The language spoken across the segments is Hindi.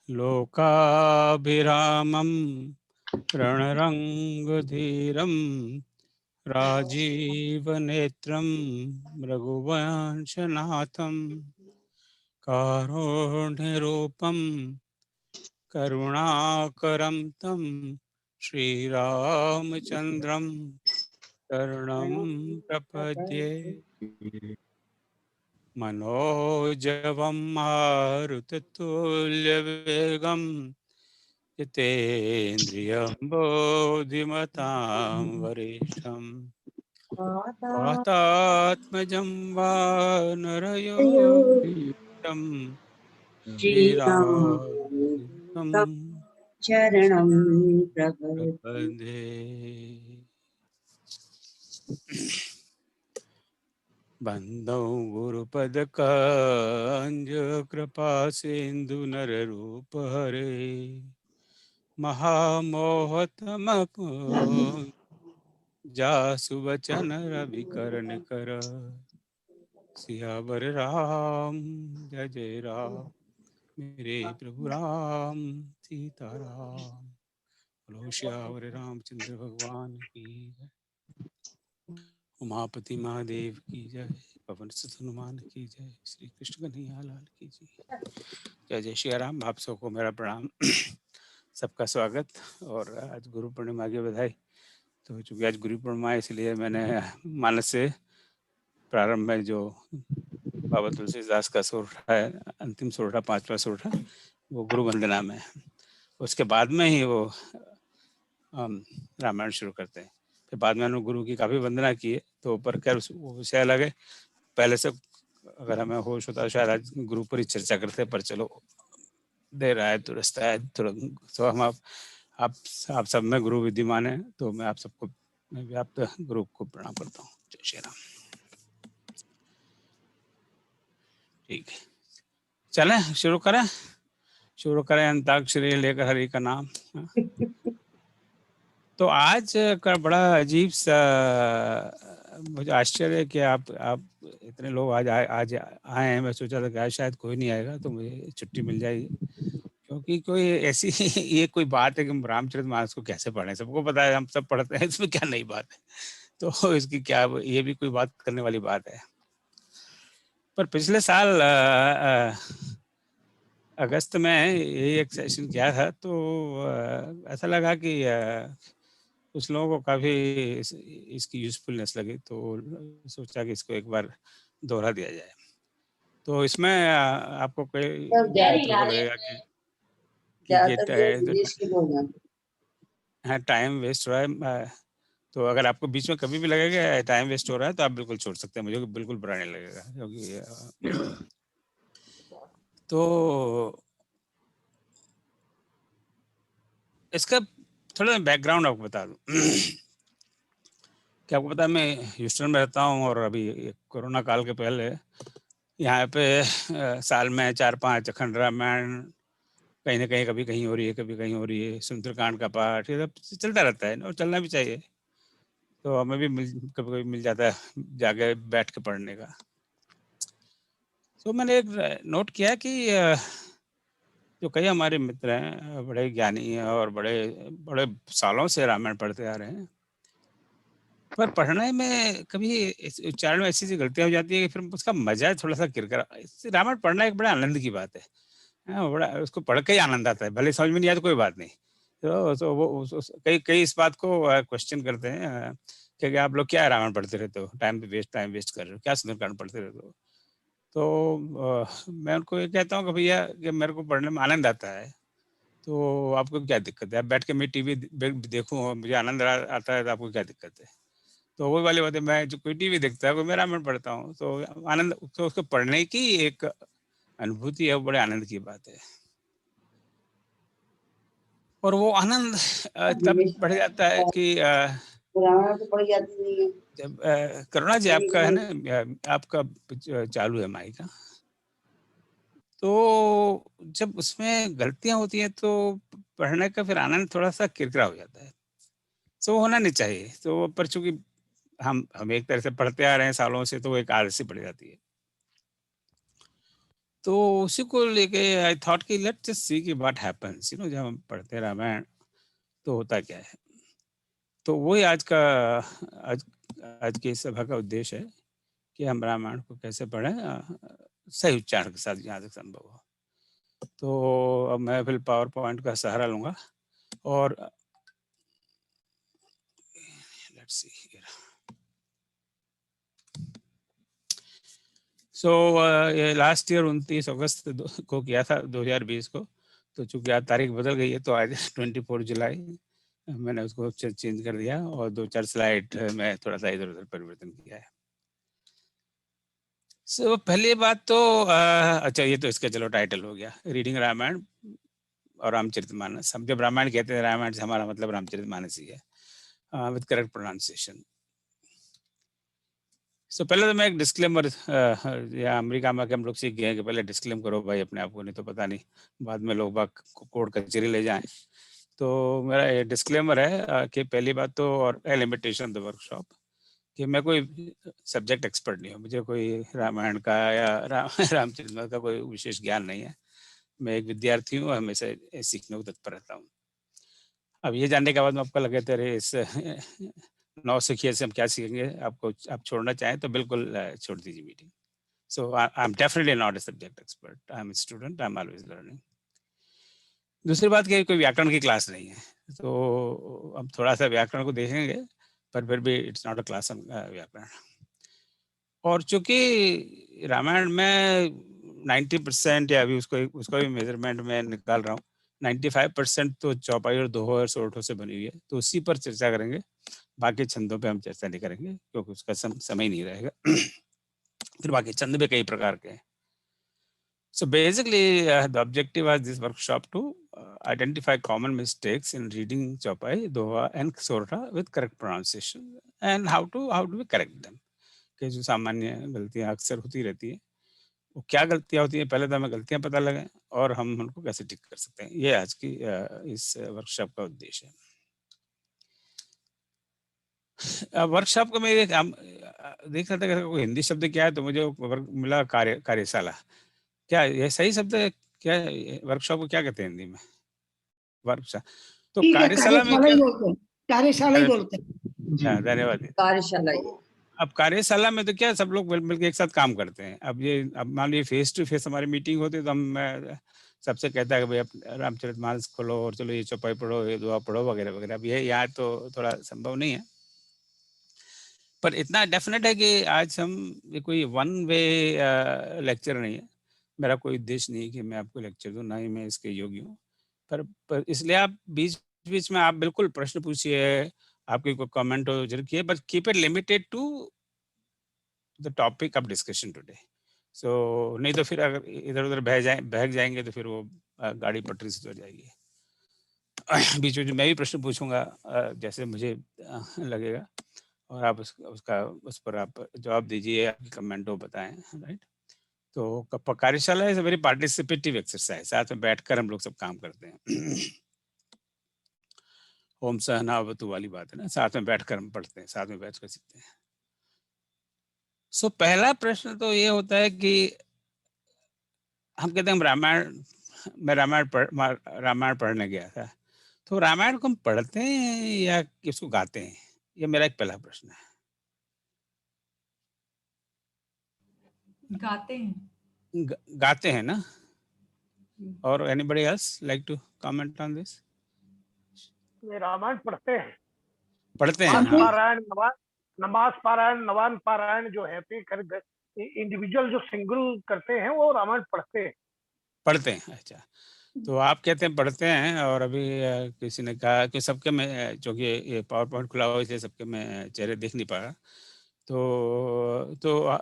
लोकाभिरामं रणरङ्गधीरं राजीवनेत्रं रघुवंशनाथं कारुण्यरूपं करुणाकरं तं श्रीरामचन्द्रं शरणं प्रपद्ये। मनोजवं मारुततुल्यवेगं जितेन्द्रियं बोधिमतां वरिष्ठं वातात्मजं वानरयोधं श्रीराम श्रीरामं चरणं प्रपद्ये। प्रपद्ये। बंदौ गुरुपदकांज कृपा सिंधु नररूप हरे महामोहतमप जासु वचन रवि करण कर सियावर राम जय जय राम मेरे प्रभु राम सीताराम। बोलो श्यावर रामचंद्र भगवान की जय। उमापति महादेव की जय। पवन सुत हनुमान की जय। श्री कृष्ण कन्हैया लाल की जय। जय जय श्री राम। आप सबको मेरा प्रणाम। सबका स्वागत। और आज गुरु पूर्णिमा की बधाई। तो चूंकि आज गुरु पूर्णिमा है इसलिए मैंने मानस से प्रारंभ में जो बाबा तुलसीदास का सोरठा है, अंतिम सोरठा, 5वां सोरठा, वो गुरु वंदना में, उसके बाद में ही वो रामायण शुरू करते हैं। फिर बाद में उन्होंने गुरु की काफ़ी वंदना की है, तो पर खैर वो विषय अलग है। पहले से अगर हमें होश होता शायद आज गुरु पर ही चर्चा करते, पर चलो देर आए दुरुस्त आए तुरंत। तो हम आप सब में गुरु विद्यमान है, तो मैं आप सबको मैं व्याप्त गुरु को प्रणाम करता हूँ। जय श्री राम। ठीक है, चलें शुरू करें अंताक्षरी लेकर हरि का नाम। तो आज का बड़ा अजीब सा मुझे आश्चर्य है कि आप इतने लोग आज आए हैं। मैं सोचा था कि आज शायद कोई नहीं आएगा तो मुझे छुट्टी मिल जाएगी, क्योंकि कोई ऐसी ये कोई बात है कि हम रामचरितमानस को कैसे पढ़ें। सबको पता है, हम सब पढ़ते हैं, इसमें क्या नई बात है। तो इसकी क्या, ये भी कोई बात करने वाली बात है। पर पिछले साल अगस्त में ये एक सेशन किया था, तो ऐसा लगा कि कुछ लोगों को काफ़ी इसकी यूजफुलनेस लगी, तो सोचा कि इसको एक बार दोहरा दिया जाए। तो इसमें आपको कोई तो लगेगा कि ये हाँ टाइम वेस्ट हो रहा है। तो अगर आपको बीच में कभी भी लगेगा टाइम वेस्ट हो रहा है तो आप बिल्कुल छोड़ सकते हैं, मुझे बिल्कुल बुरा नहीं लगेगा, क्योंकि तो इसका थोड़ा बैकग्राउंड आपको बता दूं। क्या आपको पता है, मैं ह्यूस्टन में रहता हूँ और अभी कोरोना काल के पहले यहाँ पे साल में 4-5 अखंड रामायण कहीं ना कहीं, कभी कहीं हो रही है, कभी कहीं हो रही है। सुंदरकांड का पाठ ये सब चलता रहता है और चलना भी चाहिए। तो हमें भी कभी कभी मिल जाता है जाके बैठ के पढ़ने का। तो मैंने एक नोट किया कि जो कई हमारे मित्र हैं, बड़े ज्ञानी हैं और बड़े बड़े सालों से रामायण पढ़ते आ रहे हैं, पर पढ़ने में कभी उच्चारण में ऐसी गलतियां हो जाती है कि फिर उसका मजा है थोड़ा सा किरकिरा। रामायण पढ़ना एक बड़ा आनंद की बात है। हाँ, बड़ा उसको पढ़ के ही आनंद आता है, भले समझ में नहीं आया तो कोई बात नहीं। तो वो कई कई इस बात को क्वेश्चन करते हैं कि आप लोग क्या रामायण पढ़ते रहते हो, टाइम वेस्ट कर रहे हो, क्या सुंदरकांड पढ़ते रहते हो। तो मैं उनको ये कहता हूँ कि भैया कि मेरे को पढ़ने में आनंद आता है, तो आपको क्या दिक्कत है? आप बैठ के मैं टीवी देखूँ और मुझे आनंद आता है, तो आपको क्या दिक्कत है? तो वही वाली बात है, मैं जो कोई टीवी देखता है कोई मैं रामायण पढ़ता हूँ, तो आनंद, तो उसको पढ़ने की एक अनुभूति है, वो बड़े आनंद की बात है। और वो आनंद तब बढ़ जाता है कि जब करुणा जी आपका है ना, आपका चालू है माइक का, तो जब उसमें गलतियां होती हैं तो पढ़ने का फिर आनंद थोड़ा सा किरकिरा हो जाता है। तो होना नहीं चाहिए। तो पर चूंकि हम एक तरह से पढ़ते आ रहे हैं सालों से, तो वो एक आदत सी पड़ जाती है। तो उसी को लेके आई थॉट कि लेट्स जस्ट सी कि व्हाट हैपेंस, जब हम पढ़ते हैं रामायण तो होता क्या है। तो वही आज आज की सभा का उद्देश्य है कि हम रामायण को कैसे पढ़ें सही उच्चारण के साथ जहाँ तक संभव हो। तो अब मैं फिर पावर पॉइंट का सहारा लूंगा और लेट्स सी हियर। सो ये लास्ट ईयर 29 अगस्त को किया था 2020 को। तो चूंकि आज तारीख बदल गई है तो आज 24 जुलाई मैंने उसको चेंज कर दिया और 2-4 स्लाइड में थोड़ा सा इधर उधर परिवर्तन किया है। सो पहली बात तो अच्छा, ये तो इसका चलो टाइटल हो गया, रीडिंग रामायण और रामचरितमानस। हम जब रामायण कहते हैं रामायण से हमारा मतलब रामचरितमानस ही है विद करेक्ट प्रोनाउंसिएशन। सो पहले तो मैं एक डिस्क्लेमर, या अमेरिका में हम लोग सीख गए हैं कि पहले डिस्क्लेम करो भाई अपने आप को, नहीं तो पता नहीं बाद में लोग बाग कोर्ट कचहरी ले जाएं। तो मेरा ये डिस्क्लेमर है कि पहली बात तो, और लिमिटेशन द वर्कशॉप, कि मैं कोई सब्जेक्ट एक्सपर्ट नहीं हूँ। मुझे कोई रामायण का या रामचरितमानस का कोई विशेष ज्ञान नहीं है। मैं एक विद्यार्थी हूँ, हमेशा सीखने को तत्पर रहता हूँ। अब ये जानने के बाद में आपको लगे तेरे इस नौसिखिए से हम क्या सीखेंगे, आप छोड़ना चाहें तो बिल्कुल छोड़ दीजिए meeting. So I am definitely not a subject expert, I am student, I am always learning. दूसरी बात कि कोई व्याकरण की क्लास नहीं है, तो अब थोड़ा सा व्याकरण को देखेंगे, पर फिर भी it's not a class on व्याकरण। और चूंकि रामायण में 90% या अभी उसको भी मेजरमेंट में निकाल रहा हूँ, 95% तो चौपाई और दोहों और सोरठों से बनी हुई है, तो उसी पर चर्चा करेंगे। बाकी छंदों पे हम चर्चा नहीं करेंगे क्योंकि उसका समय नहीं रहेगा। फिर बाकी छंद भी कई प्रकार के हैं। So basically, the objective was this workshop to identify common mistakes in reading Chopai, Doha, and Sorta with correct pronunciation, and how do we correct them? कि जो सामान्य गलतियां अक्सर होती रहती है, वो क्या गलतियां होती हैं, पहले तो हमें गलतियां पता लगाएं और हम उनको कैसे ठीक कर सकते हैं। ये आज की इस वर्कशॉप का उद्देश्य है। वर्कशॉप को मैं देख रहा था कि कोई हिंदी शब्द क्या है, तो मुझे मिला कार्यशाला। क्या ये सही शब्द है? क्या वर्कशॉप को क्या कहते हैं हिंदी में? वर्कशॉप तो कार्यशाला में क्या? कार्यशाला ही बोलते हैं। धन्यवाद। कार्यशाला ये। अब कार्यशाला में तो क्या सब लोग मिलकर एक साथ काम करते हैं। अब मान लीजिए फेस टू फेस हमारी मीटिंग होती है तो हम सबसे कहता है कि भाई रामचरितमानस खोलो और चलो ये चौपाई पढ़ो, ये दुआ पढ़ो वगैरह वगैरह। अब ये यहाँ तो थोड़ा संभव नहीं है, पर इतना डेफिनेट है कि आज हम ये कोई वन वे लेक्चर नहीं है। मेरा कोई उद्देश्य नहीं है कि मैं आपको लेक्चर दूं, ना ही मैं इसके योग्य हूँ। पर इसलिए आप बीच बीच में आप बिल्कुल प्रश्न पूछिए, आपके कोई कमेंट हो जरूर किए, but keep it limited to the topic of discussion today. So नहीं तो फिर अगर इधर उधर बहक जाएंगे तो फिर वो गाड़ी पटरी से उतर जाएगी। बीच में मैं भी प्रश्न पूछूंगा जैसे मुझे लगेगा, और आप उस पर आप जवाब दीजिए, आपकी कमेंट हो बताएं, राइट। तो कार्यशाला is a very participative exercise, साथ में बैठकर हम लोग सब काम करते हैं। ओम सहनावतु वाली बात है ना, साथ में बैठकर हम पढ़ते हैं, साथ में बैठकर सीखते हैं। सो पहला प्रश्न तो ये होता है कि हम कहते हैं मैं रामायण पढ़ने गया था, तो रामायण को हम पढ़ते हैं या इसको गाते हैं? ये मेरा एक पहला प्रश्न है। गाते हैं। गाते हैं ना? और anybody else like to comment on this? Ramayana पढ़ते हैं, पढ़ते हैं। पारायण, नमाज पारायण, नवान पारायण जो है इंडिविजुअल जो सिंगल करते हैं वो रामायण पढ़ते हैं। अच्छा, तो आप कहते हैं पढ़ते हैं, और अभी किसी ने कहा कि सबके में, क्योंकि ये पावर पॉइंट खुला हुआ इसलिए सबके में चेहरे देख नहीं पा रहा, तो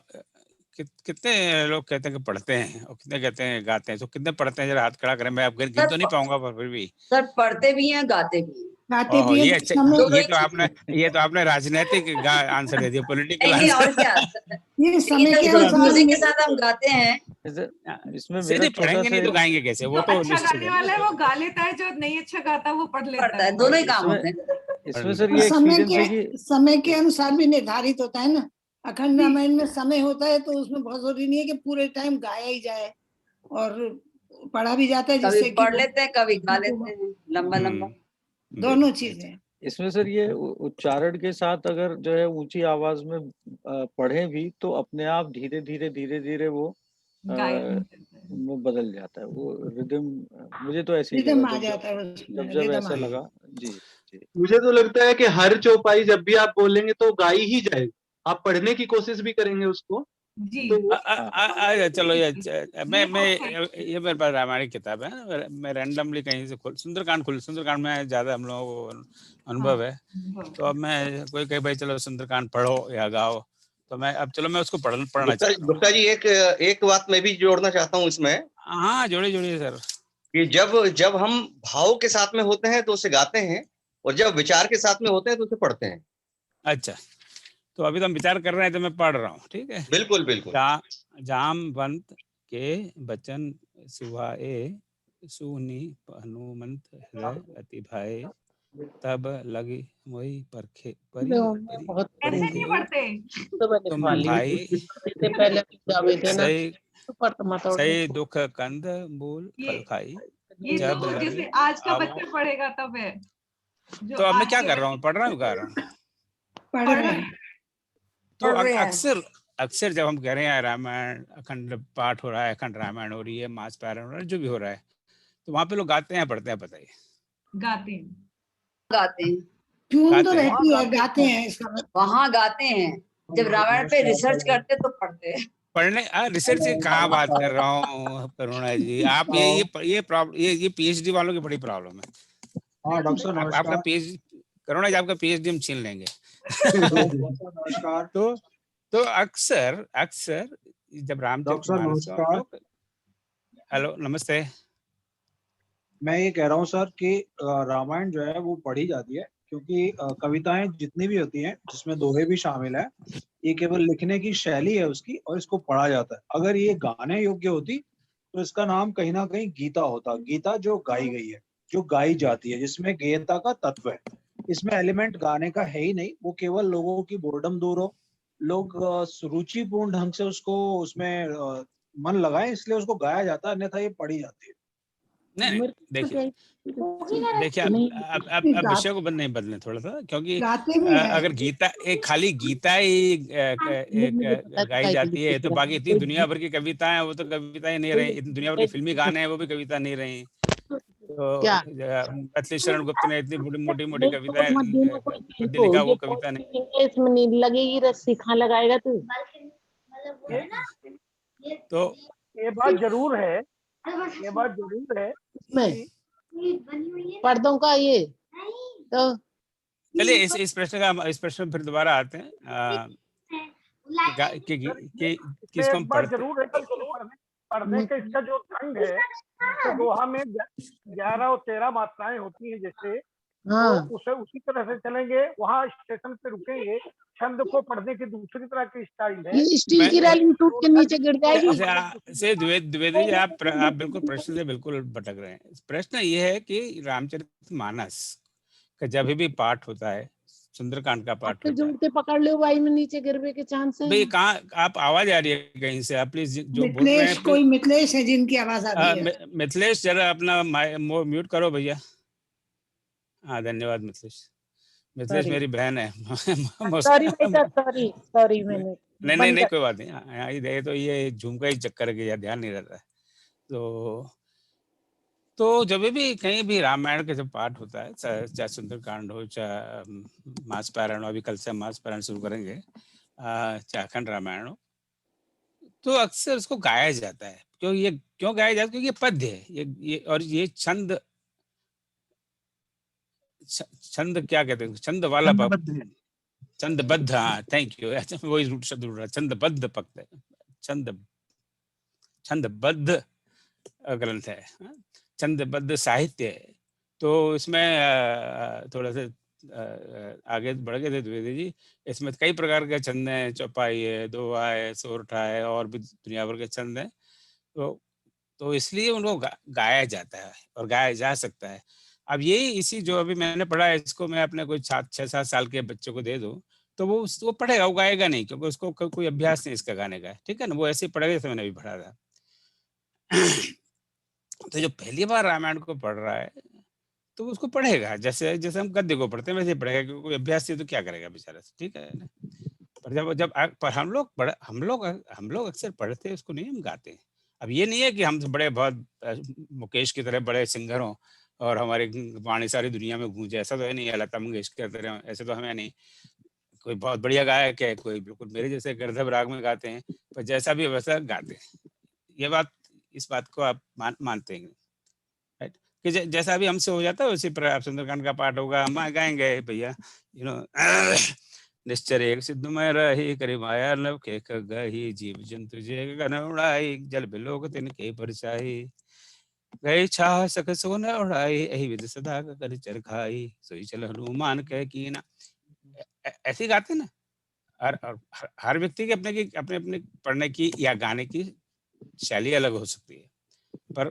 कितने लोग कहते हैं कि पढ़ते हैं और कितने कहते हैं गाते हैं? तो कितने पढ़ते हैं, जरा हाथ खड़ा करें। मैं आप गिन तो नहीं पाऊंगा, पर फिर भी सर पढ़ते भी हैं गाते भी हैं। ये अच्छा, ये तो आपने राजनीतिक आंसर दे दिया, पॉलिटिकल नहीं, और आंसर। क्या। ये समय के म्यूजिक के साथ हम गाते हैं। इसमें मेरा पढ़ेंगे नहीं तो गाएंगे कैसे? वो तो अच्छा गाने वाला है वो गा लेता है, जो नहीं अच्छा गाता वो पढ़ लेता है। दोनों ही काम होते हैं। इसमें सर ये एक्सपीरियंस है कि समय के अनुसार भी निर्धारित होता है ना। अखंड रामायण में समय होता है तो उसमें बहुत जरूरी नहीं है कि पूरे टाइम गाया ही जाए। और पढ़ा भी जाता है, कभी जिससे कि पढ़ लेते हैं, कभी गा लेते हैं लंबा लंबा। दोनों चीजें। इसमें सर ये उच्चारण के साथ अगर जो है ऊंची आवाज में पढ़े भी तो अपने आप धीरे धीरे धीरे धीरे वो वो बदल जाता है, वो रिदम। मुझे तो ऐसे ही रिदम लगा आ जाता है उसमें, जब रिदम ऐसा आ लगा। जी जी। मुझे तो लगता है कि हर चौपाई जब भी आप बोलेंगे तो गाई ही जाए, आप पढ़ने की कोशिश भी करेंगे उसको जी। तो चलो ये ये मेरे पास रामायण की किताब है ना, मैं रैंडमली कहीं से सुंदरकांड में ज्यादा हम लोगों को अनुभव है, तो अब मैं कोई कहे भाई चलो सुंदरकांड पढ़ो या गाओ, तो मैं अब चलो मैं उसको पढ़ना चाहता हूँ। गुप्ता जी एक बात मैं भी जोड़ना चाहता हूँ इसमें। हाँ जोड़िए सर। कि जब हम भाव के साथ में होते हैं तो उसे गाते हैं, और जब विचार के साथ में होते हैं तो उसे पढ़ते हैं। अच्छा, तो अभी तो हम विचार कर रहे हैं तो मैं पढ़ रहा हूँ, ठीक है। बिल्कुल बिल्कुल। जामवंत के बचन सुहाए, सुनी हनुमंत हृदय अति भाए, तब लगी मोहि परखे परी ऐसे नहीं पढ़ते। तुम भाई सही दुख कंद मूल फल खाई। ये जब तो लगी जैसे आज का बच्चा पढ़ेगा तब है। तो अब मैं क्या कर रहा हूँ, पढ़ रहा हूँ, गा रहा हूँ, पढ़ रहे हैं। तो अक्सर जब हम कह रहे हैं रामायण अखंड पाठ हो रहा है, अखंड रामायण हो रही है, मास पारायण हो रहा है, जो भी हो रहा है, तो वहां पे लोग गाते हैं पढ़ते हैं, बताइए? गाते हैं। ट्यून तो रहती है, गाते हैं इसका मतलब। वहाँ गाते हैं, जब रामायण पे रिसर्च करते तो पढ़ते हैं। पढ़ने रिसर्च की कहाँ बात कर रहा हूँ करुणा जी, आप ये पीएचडी वालों की बड़ी प्रॉब्लम है। हाँ डॉक्टर साहब आपका पीएचडी, करुणा जी आपका पीएचडी हम छीन लेंगे। नमस्कार। तो अक्सर जब रामचरितमानस का, हेलो नमस्ते, मैं ये कह रहा हूँ सर कि रामायण जो है वो पढ़ी जाती है, क्योंकि कविताएं जितनी भी होती हैं जिसमें दोहे भी शामिल है, ये केवल लिखने की शैली है उसकी, और इसको पढ़ा जाता है। अगर ये गाने योग्य होती तो इसका नाम कहीं ना कहीं गीता होता। गीता जो गाई गई है, जो गाई जाती है, जिसमें गेयता का तत्व है, इसमें एलिमेंट गाने का है ही नहीं। वो केवल लोगों की बोर्डम दूर हो, लोग सुरुचिपूर्ण ढंग से उसको उसमें मन लगाए, इसलिए उसको गाया जाता है, अन्यथा ये पढ़ी जाती है। नहीं देखिए अब विषय को नहीं बदलें थोड़ा सा, क्योंकि अगर गीता खाली गीता ही गाई जाती है तो बाकी इतनी दुनिया भर की कविताएं, वो तो कविताएं नहीं रही, इतनी दुनिया भर की फिल्मी गाने हैं वो भी कविता नहीं रही। तो अतली शरण गुप्त ने इतनी मोटी कविताएं लिखा, वो कविता नहीं। इसमें नहीं लगेगी रस्सी, कहाँ लगाएगा तू? तो ये बात जरूर है, पर्दों का ये तो चलिए इस प्रश्न फिर दोबारा आते हैं कि किसको हम पढ़ते जरूर है। पढ़ने का इसका जो ढंग है, तो दोहा में 11 और 13 मात्राएं होती हैं जैसे, तो उसे उसी तरह से चलेंगे, वहाँ स्टेशन पे रुकेंगे, छंद को पढ़ने की दूसरी तरह की स्टाइल है। ये स्टील की रेलिंग टूट के नीचे गिर जाएगी। द्विवेदी जी आप बिल्कुल प्रश्न से बिल्कुल भटक रहे हैं। प्रश्न ये है कि रामचरितमानस का जब भी पाठ होता है, सुंदरकांड का पाठ होता है, पकड़ लो भाई में नीचे गिरने के चांस है। भाई कहाँ आप आवाज आ रही है कहीं से, आप प्लीज जो बोल रहे हैं, कोई मिथिलेश है जिनकी आवाज आ रही है। मिथिलेश जरा अपना म्यूट करो भैया। हाँ धन्यवाद मिथिलेश मेरी बहन है। सॉरी मैंने नहीं कोई बात नहीं, तो ये झुमका ही चक्कर के ध्यान नहीं रहता है। तो जब भी कहीं भी रामायण का जब पाठ होता है, चाहे सुंदरकांड हो, चाहे मास पारायण हो, अभी कल से मास पारायण शुरू करेंगे, चाहे अखंड रामायण हो, तो अक्सर उसको गाया जाता है। क्यों गाया जाता है? क्योंकि ये पद्य है, ये और ये छंद क्या कहते हैं, छंद वाला छंदबद्ध। हाँ थैंक यू, वही रूट शब्द ढूंढ रहा, छंदबद्ध पक्त है, छंदबद्ध ग्रंथ है, छंदबद्ध साहित्य है। तो इसमें थोड़ा सा आगे बढ़ गए थे द्विवेदी जी, इसमें कई प्रकार के छंद हैं, चौपाई है, दोहा है, सोरठा है, और भी दुनिया भर के छंद हैं। तो इसलिए उनको गाया जाता है और गाया जा सकता है। अब यही इसी जो अभी मैंने पढ़ा है, इसको मैं अपने कोई 6-7 साल के बच्चों को दे दूं तो वो पढ़ेगा, वो गाएगा नहीं, क्योंकि उसको कोई अभ्यास नहीं इसका गाने का, ठीक है ना, वो ऐसे ही पढ़ेगा जैसे मैंने अभी पढ़ा था। तो जो पहली बार रामायण को पढ़ रहा है तो उसको पढ़ेगा, जैसे जैसे हम गद्य को पढ़ते हैं वैसे ही पढ़ेगा, क्योंकि कोई अभ्यास से तो क्या करेगा बेचारा, ठीक है ना। पर जब जब पर हम लोग अक्सर पढ़ते हैं उसको, नहीं हम गाते हैं। अब ये नहीं है कि हम बड़े बहुत मुकेश की तरह बड़े सिंगर हों और हमारी वाणी सारी दुनिया में गूंजे, ऐसा तो है नहीं, लता मंगेशकर की तरह ऐसे तो हमें नहीं। कोई बहुत बढ़िया गायक है, कोई बिल्कुल मेरे जैसे गर्दभ राग में गाते हैं, पर जैसा भी है वैसा गाते हैं। ये बात, इस बात को आप मानते हैं राइट, कि जैसा भी हमसे हो जाता है उसी पर आप सुंदरकांड का पाठ होगा, हम गाएंगे भैया, यू नो निश्चर एक सिद्ध में रही करी माया लव के गही जीव जंतु जे गन उड़ाई जल बिलोक तिन के परछाई गई छाह सक सोन उड़ाई एहि विध सदा कर चर खाई सोई चल हनुमान कह की ना। ऐसे गाते ना। हर व्यक्ति के अपने अपने पढ़ने की या गाने की शैली अलग हो सकती है, पर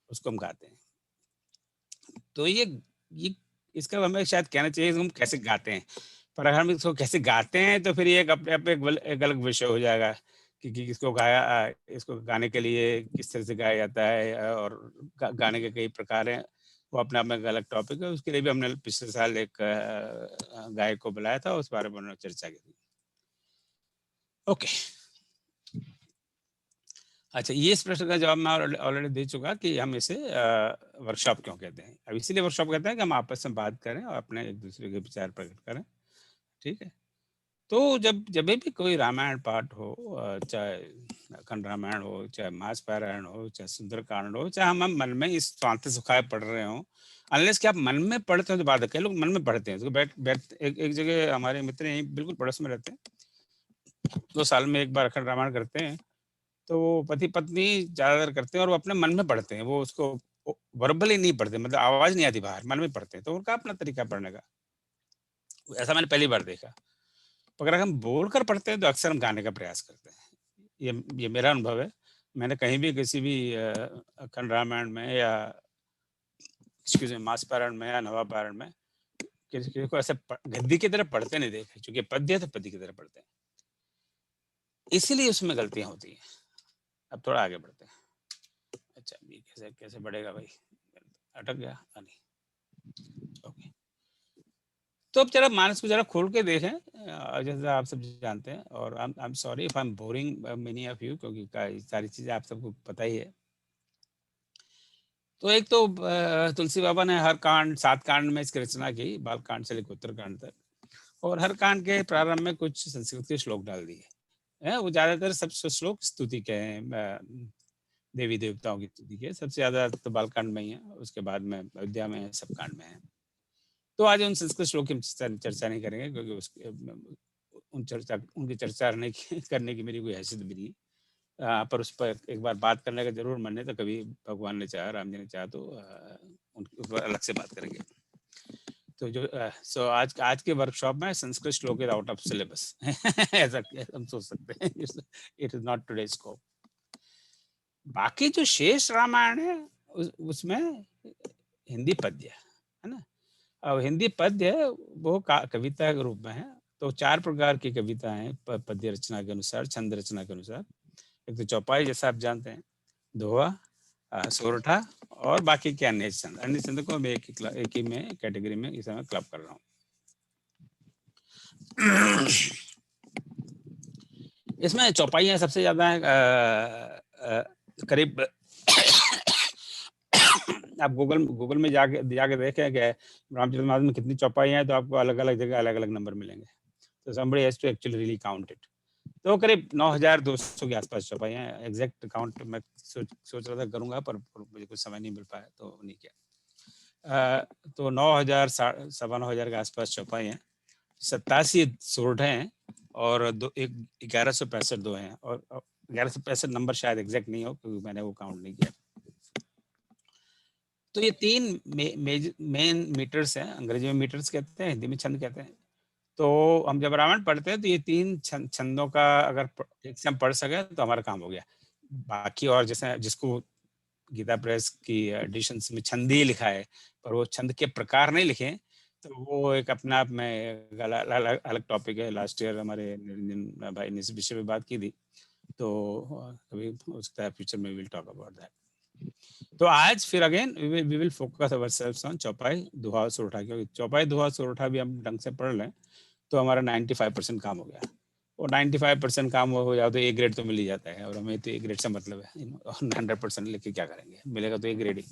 उसको हम गाते हैं। तो ये इसका हमें शायद कहना चाहिए हम कैसे गाते हैं, पर अगर हम इसको कैसे गाते हैं तो फिर ये एक अपने आप एक अलग विषय हो जाएगा कि इसको इसको गाने के लिए किस तरह से गाया जाता है, और गाने के कई प्रकार हैं, वो अपने आप में एक अलग टॉपिक है। उसके लिए भी हमने पिछले साल एक गायक को बुलाया था, उस बारे में उन्होंने चर्चा की थी। ओके, अच्छा, ये इस प्रश्न का जवाब मैं ऑलरेडी दे चुका कि हम इसे वर्कशॉप क्यों कहते हैं। अब इसीलिए वर्कशॉप कहते हैं कि हम आपस में बात करें और अपने एक दूसरे के विचार प्रकट करें, ठीक है। तो जब भी कोई रामायण पाठ हो, चाहे अखंड रामायण हो, चाहे मास पारायण हो, चाहे सुंदरकांड हो, चाहे हम मन में इस स्वांत सुखाए पढ़ रहे हो, अनलेस कि आप मन में पढ़ते हो तो बात है। कई लोग मन में पढ़ते हैं, तो बैठ एक जगह हमारे मित्र यहीं बिल्कुल पड़ोस में रहते हैं, तो साल में एक बार अखंड रामायण करते हैं। तो वो पति पत्नी ज्यादातर करते हैं और वो अपने मन में पढ़ते हैं, वो उसको वर्बली नहीं पढ़ते, मतलब आवाज नहीं आती बाहर, मन में पढ़ते हैं। तो उनका अपना तरीका पढ़ने का, ऐसा मैंने पहली बार देखा। अगर हम बोल कर पढ़ते हैं तो अक्सर हम गाने का प्रयास करते हैं। ये मेरा अनुभव है। मैंने कहीं भी किसी भी अखंड रामायण में या मास पारायण में या नवा पारायण में किसी को ऐसे गद्दी की तरह पढ़ते नहीं देखे, क्योंकि पद्य तो पद्य की तरह पढ़ते हैं, इसीलिए उसमें गलतियां होती हैं। अब थोड़ा आगे बढ़ते हैं। अच्छा, ये कैसे बढ़ेगा भाई, अटक गया नहीं। ओके, तो अब जरा मानस को जरा खोल के देखें, जैसे आप सब जानते हैं, और आई am sorry if I am boring many of you, क्योंकि सारी चीजें आप सबको पता ही है। तो एक तो तुलसी बाबा ने हर कांड 7 कांड में इसकी रचना की, बाल कांड से लेकर उत्तरकांड तक, और हर कांड के प्रारंभ में कुछ संस्कृत के श्लोक डाल दिए। वो ज्यादातर सब श्लोक स्तुति के हैं, देवी देवताओं की स्तुति के। सबसे ज्यादा तो बालकांड में ही है, उसके बाद में अयोध्या में, सब कांड में है। तो आज उन संस्कृत श्लोक की चर्चा नहीं करेंगे, क्योंकि उनकी चर्चा करने की मेरी कोई हैसियत भी नहीं, पर उस पर एक बार बात करने का जरूर मन है। तो कभी भगवान ने चाहा, राम जी ने चाहा, तो उनके ऊपर अलग से बात करेंगे। तो जो आज के वर्कशॉप में संस्कृत श्लोक इज आउट ऑफ सिलेबस ऐसा हम सोच सकते हैं। It is not today scope. बाकी जो शेष रामायण है उसमें हिंदी पद्य है ना। अब हिंदी पद्य वो कविता के रूप में है। तो 4 प्रकार की कविता है पद्य रचना के अनुसार, छंद रचना के अनुसार। एक तो चौपाई, जैसा आप जानते हैं, दोहा, सोरठा, और बाकी के अन्य छंद। अन्य छंद को मैं एक ही में कैटेगरी में इस समय क्लब कर रहा हूँ। इसमें चौपाइयाँ सबसे ज्यादा है, करीब आप गूगल में जाके देखें कि रामचरितमानस में कितनी चौपाइयाँ हैं, तो आपको अलग अलग जगह अलग अलग नंबर मिलेंगे। तो somebody has to actually really count it। तो करीब 9200 के आसपास चौपाइयाँ हैं। एग्जैक्ट काउंट मैं सोच रहा था करूंगा, पर मुझे कुछ समय नहीं मिल पाया, तो नहीं किया। तो 9000 9,500 के आसपास चौपाई हैं, 87 सोरठे हैं, और 1165 दो हैं। और 1165 नंबर शायद एग्जैक्ट नहीं हो, क्योंकि मैंने वो काउंट नहीं किया। तो ये 3 मेन मीटर्स हैं। अंग्रेजी में मीटर्स कहते हैं, हिंदी में छंद कहते हैं। तो हम जब रामायण पढ़ते हैं तो ये 3 छंदों का अगर एक से हम पढ़ सके तो हमारा काम हो गया। बाकी और जैसे जिसको गीता प्रेस की एडिशंस में छंदी लिखा है, पर वो छंद के प्रकार नहीं लिखे, तो वो एक अपने आप में अलग टॉपिक है। लास्ट ईयर हमारे निरंजन भाई ने इस विषय पे बात की थी, तो कभी हो सकता है फ्यूचर में विल टॉक अबाउट दैट। तो आज फिर again we will focus ourselves on chaupai doha सोरठा, क्योंकि चौपाई दोहा सोरठा भी हम ढंग से पढ़ लें तो हमारा 95% काम हो गया। और 95% काम हो जाए तो ए ग्रेड तो मिल ही जाता है, और हमें तो ए ग्रेड से मतलब है, 100% लेके क्या करेंगे, मिलेगा तो ए ग्रेड ही।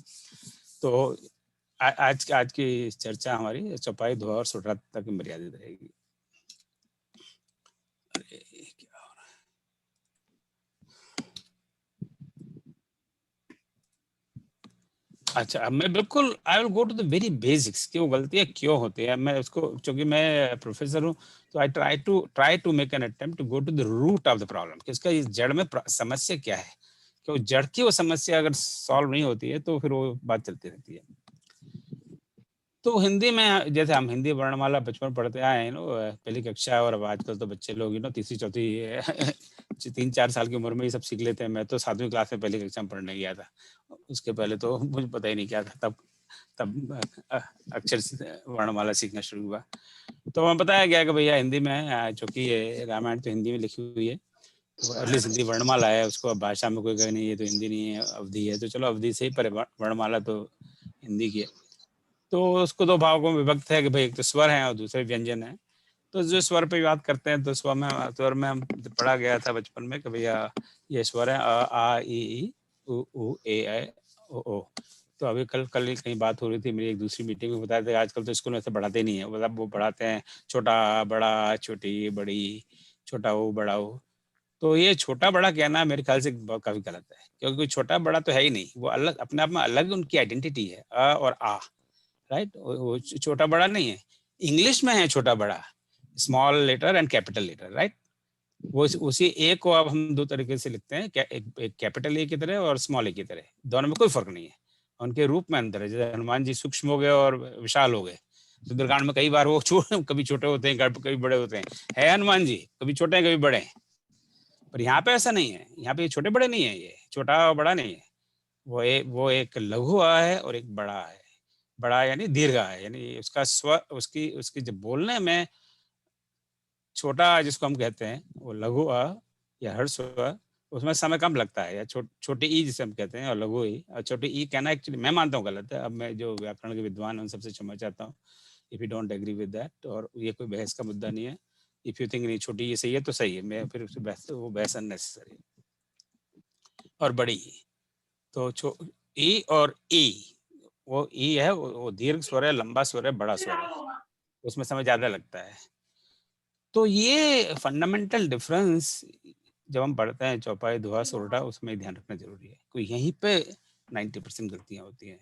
तो आज की चर्चा हमारी चौपाई दोहा और सोरठा तक मर्यादित रहेगी। अरे क्या हो रहा है? अच्छा, अब मैं बिल्कुल I will go to the very basics कि वो गलतियां क्यों होती है। मैं उसको, क्योंकि मैं प्रोफेसर हूँ, तो I try to make an attempt to go to the root of the problem कि इसका इस जड़ में समस्या क्या है। क्योंकि जड़ की वो समस्या अगर सॉल्व नहीं होती है तो फिर वो बात चलती रहती है। तो हिंदी में जैसे हम हिंदी वर्णमाला बचपन पढ़ते आए हैं, पहली कक्षा, और अब आजकल तो बच्चे लोग तीसरी चौथी 3-4 साल की उम्र में ही सब सीख लेते हैं। मैं तो 7वीं क्लास में पहली कक्षा में पढ़ने गया था, उसके पहले तो मुझे पता ही नहीं क्या था। तब अक्षर वर्णमाला सीखना शुरू हुआ। तो हमें बताया गया कि भैया हिंदी में, चूंकि ये रामायण तो हिंदी में लिखी हुई है, तो एटलीस्ट हिंदी वर्णमाला है, उसको अब भाषा में कोई कहे नहीं ये तो हिंदी नहीं है, अवधि है, तो चलो अवधि से ही, पर वर्णमाला तो हिंदी की है। तो उसको दो भागों में विभक्त है कि भाई एक तो स्वर है और दूसरे व्यंजन है। तो जो स्वर पे बात करते हैं तो स्वर में हम पढ़ा गया था बचपन में कि भैया ये स्वर है अ आ ई उ ए ऐ ओ ओ। तो अभी कल कहीं बात हो रही थी मेरी एक दूसरी मीटिंग में, बताया था आजकल तो स्कूल में से पढ़ाते नहीं है, मतलब वो पढ़ाते हैं छोटा बड़ा छोटी बड़ी, छोटा ओ बड़ा ओ। तो ये छोटा बड़ा कहना मेरे ख्याल से काफी गलत है, क्योंकि कोई छोटा बड़ा तो है ही नहीं, वो अलग अपने आप में अलग उनकी आइडेंटिटी है, अ और आ, राइट। वो छोटा बड़ा नहीं है, इंग्लिश में है छोटा बड़ा, small letter and capital letter, right. वो उसी ए को अब हम दो तरीके से लिखते हैं, एक कैपिटल ए की तरह और स्मॉल ए की तरह, दोनों में कोई फर्क नहीं है, उनके रूप में अंतर है। जैसे हनुमान जी सूक्ष्म हो गए और विशाल हो गए, सुंदरकांड में कई बार वो कभी छोटे होते हैं कभी बड़े होते हैं, है हनुमान जी कभी छोटे हैं कभी बड़े हैं। पर यहाँ पे ऐसा नहीं है, यहाँ पे छोटे बड़े नहीं है, ये छोटा और बड़ा नहीं है, वो एक लघु आ है और एक बड़ा है। बड़ा यानी दीर्घ है, यानी उसका स्वर, उसकी जब बोलने में छोटा जिसको हम कहते हैं वो लघु अ या हर्ष स्वर, उसमें समय कम लगता है, या छोटी ई जिसे हम कहते हैं, और लघु ई। और छोटी ई कहना एक्चुअली मैं मानता हूँ गलत है। अब मैं जो व्याकरण के विद्वान हैं उन सबसे क्षमा चाहता हूँ if you don't agree with that, और ये कोई बहस का मुद्दा नहीं है। इफ यू थिंक नहीं छोटी ये सही है तो सही है, मैं फिर वो बहस अननेसेसरी है। और बड़ी ई, तो ई और ई, वो ई है वो दीर्घ स्वर है, लंबा स्वर है, बड़ा स्वर है, उसमें समय ज्यादा लगता है। तो ये फंडामेंटल डिफरेंस जब हम पढ़ते हैं चौपाई दोहा सोरठा, उसमें ध्यान रखना जरूरी है, कोई यहीं पे 90% गलतियां होती हैं।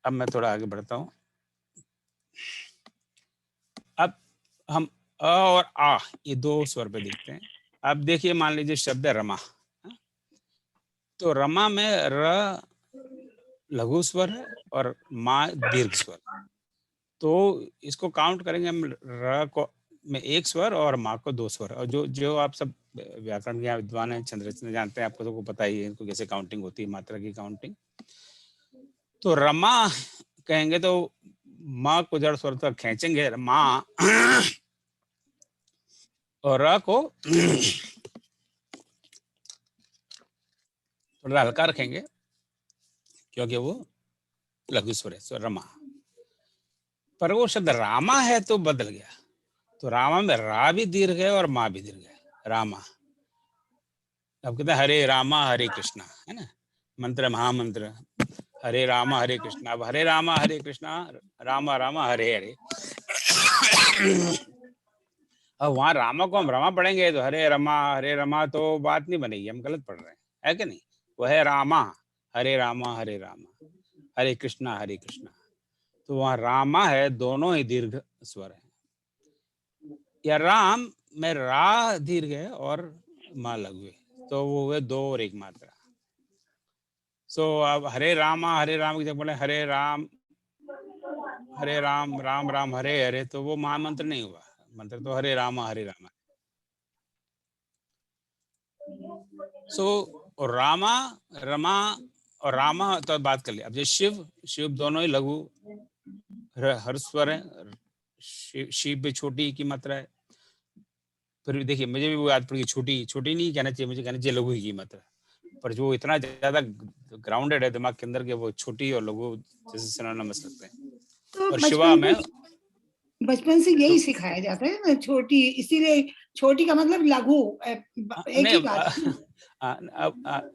अब मैं थोड़ा आगे बढ़ता हूँ। अब हम अ और आ ये दो स्वर पे देखते हैं। अब देखिए, मान लीजिए शब्द है रमा, तो रमा में र लघु स्वर है और मा दीर्घ स्वर। तो इसको काउंट करेंगे हम, र को में एक स्वर और माँ को 2 स्वर। और जो आप सब व्याकरण के विद्वान हैं, छंद जानते हैं, आपको तो पता ही है इनको कैसे काउंटिंग होती है, मात्रा की काउंटिंग। तो रमा कहेंगे तो माँ को जड़ स्वर तक खींचेंगे माँ, और र को थोड़ा हल्का रखेंगे क्योंकि वो लघु स्वर है, सो रमा। पर वो शब्द रामा है तो बदल गया, तो रामा में रा भी दीर्घ है और माँ भी दीर्घ है, रामा। अब कहते हैं हरे रामा हरे कृष्णा, है ना, मंत्र महामंत्र हरे रामा हरे कृष्णा। अब हरे रामा हरे कृष्णा, रामा रामा हरे हरे। अब वहां रामा को हम रमा पढ़ेंगे तो हरे रमा तो बात नहीं बनेगी, हम गलत पढ़ रहे हैं, है कि नहीं। वो है रामा हरे रामा हरे कृष्णा। तो वहां रामा है, दोनों ही दीर्घ स्वर है। या राम में रा दीर्घ है और माँ लघु है, तो वो हुए 2 और 1 मात्रा। सो अब हरे राम की जब बोले हरे राम राम राम हरे हरे, तो वो महामंत्र नहीं हुआ, मंत्र तो हरे राम है। सो रामा रमा और रामा तो बात कर लिया। अब जो शिव दोनों ही लघु हर स्वर है, शिव भी छोटी की मात्रा है। फिर देखिए मुझे भी वो याद पड़ी, छोटी नहीं कहना चाहिए, मुझे कहना चाहिए लघु की मात्रा। पर जो इतना ज्यादा ग्राउंडेड है दिमाग के अंदर के वो छोटी और लघु जैसे सिनोनिमस लगते हैं। तो और शिवा में बचपन से यही सिखाया जाता है ना, छोटी, इसीलिए छोटी का मतलब लघु, एक ही बात है।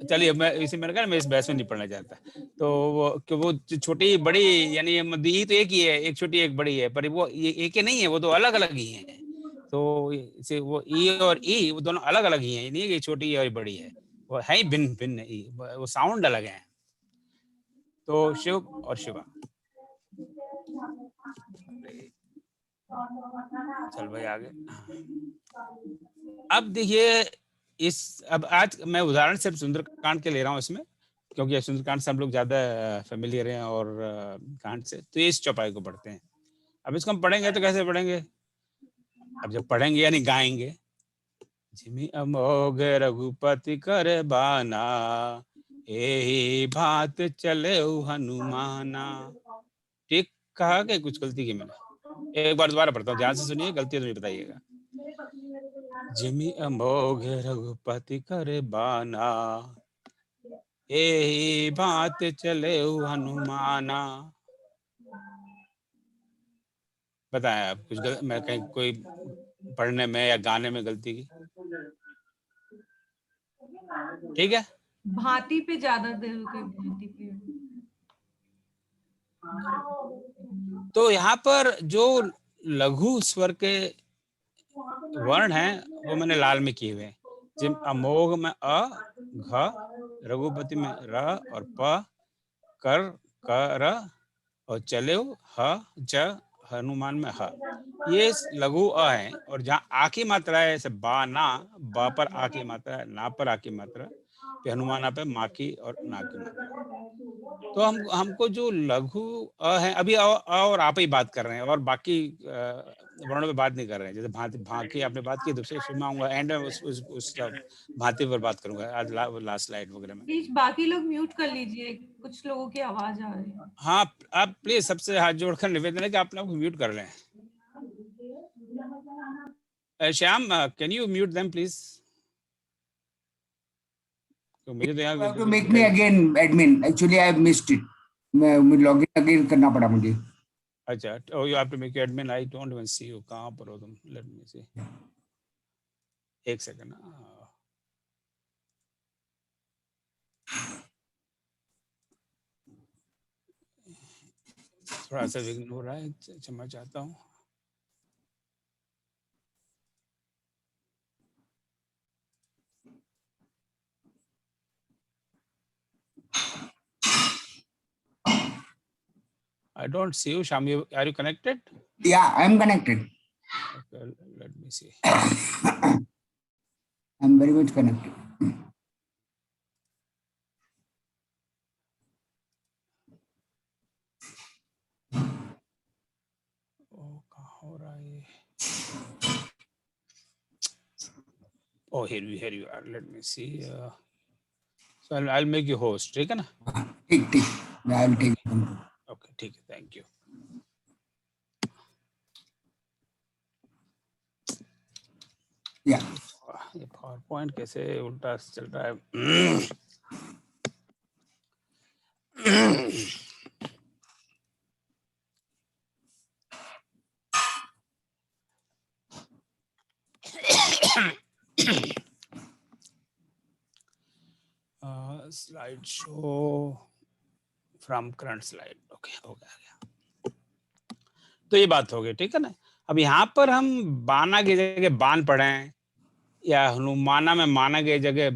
चलिए मैं इसे मैंने कहा मैं इस बहस में नहीं पढ़ना चाहता। तो वो छोटी बड़ी यानी ई तो एक ही है, एक छोटी एक बड़ी है, पर वो ये एक ही नहीं है, वो तो अलग अलग ही है। तो इसे वो ई और ई वो दोनों अलग अलग ही है, नहीं है कि छोटी और बड़ी है, वो है ही भिन्न भिन्न ई, वो साउंड अलग है। तो शिव और शिवा। चल भाई आगे। अब देखिए अब आज मैं उदाहरण सिर्फ सुंदरकांड के ले रहा हूँ इसमें, क्योंकि सुंदरकांड से हम लोग ज्यादा फेमिलियर हैं और कांड से, तो इस चौपाई को पढ़ते हैं। अब इसको हम पढ़ेंगे तो कैसे पढ़ेंगे? अब जब पढ़ेंगे यानी गाएंगे, जिमि अमोघ रघुपति कर बाना, एही भात चले हनुमाना। ठीक कहा कि कुछ गलती की मैंने? एक बार दोबारा पढ़ता हूँ, ध्यान से सुनिए, गलती है तो मुझे बताइएगा। जिमि अमोघ रघुपति कर बाना, एही भात चले हनुमाना। बताएं आप कुछ मैं कहीं कोई पढ़ने में या गाने में गलती की? ठीक है, भांति पे ज्यादा देर हो गई, भांति पे। तो यहाँ पर जो लघु स्वर के वर्ण हैं वो मैंने लाल में किए हुए हैं। जिम अमोघ में अ, घ, रघुपति में र और प, कर और चले ह, ज, हनुमान में ह, ये लघु अ है। और जहाँ आ की मात्रा है जैसे बा ना, बा पर आ की मात्रा है, ना पर आ की मात्रा, पे हनुमाना पे मा की और ना की मात्रा। तो हमको जो लघु अ है, अभी अ और आप ही बात कर रहे हैं और बाकी वर्णों पे बात नहीं कर रहे हैं। जैसे भांति आपने बात की, दूसरे शुरू में आऊंगा, एंड में उस भांति पर बात करूंगा आज लास्ट स्लाइड वगैरह में। प्लीज बाकी लोग म्यूट कर लीजिए, कुछ लोगों की आवाज आ रही है। हाँ, आप प्लीज सबसे हाथ जोड़कर निवेदन है कि आप लोग म्यूट कर रहे हैं। Shyam, can you mute them please? तो मुझे तो यहाँ to make me again admin. Actually, I have missed it. मैं लॉगिन अगेन करना पड़ा मुझे। अच्छा, oh you have to make admin. I don't even see you. कहाँ पर हो तुम? Let me see. एक सेकंड। थोड़ा सा विघ्न हो रहा है, क्षमा चाहता हूँ। I don't see you, Sham. Are you connected? Yeah, I am connected. Okay, let me see. I am very much connected. Oh, कहाँ हो रहा है ये? Oh, here you are. Let me see. So I'll make you host. ठीक है ना? ठीक। I will take it. Okay, ठीक है. Thank you. Yeah. ये PowerPoint कैसे उल्टा चल रहा है? Slide show from current slide. Okay, हो गया। तो ये बात हो गई, ठीक है ना? अब यहाँ पर हम बाना की जगह बान पढ़ें, या हनुमाना में माना की जगह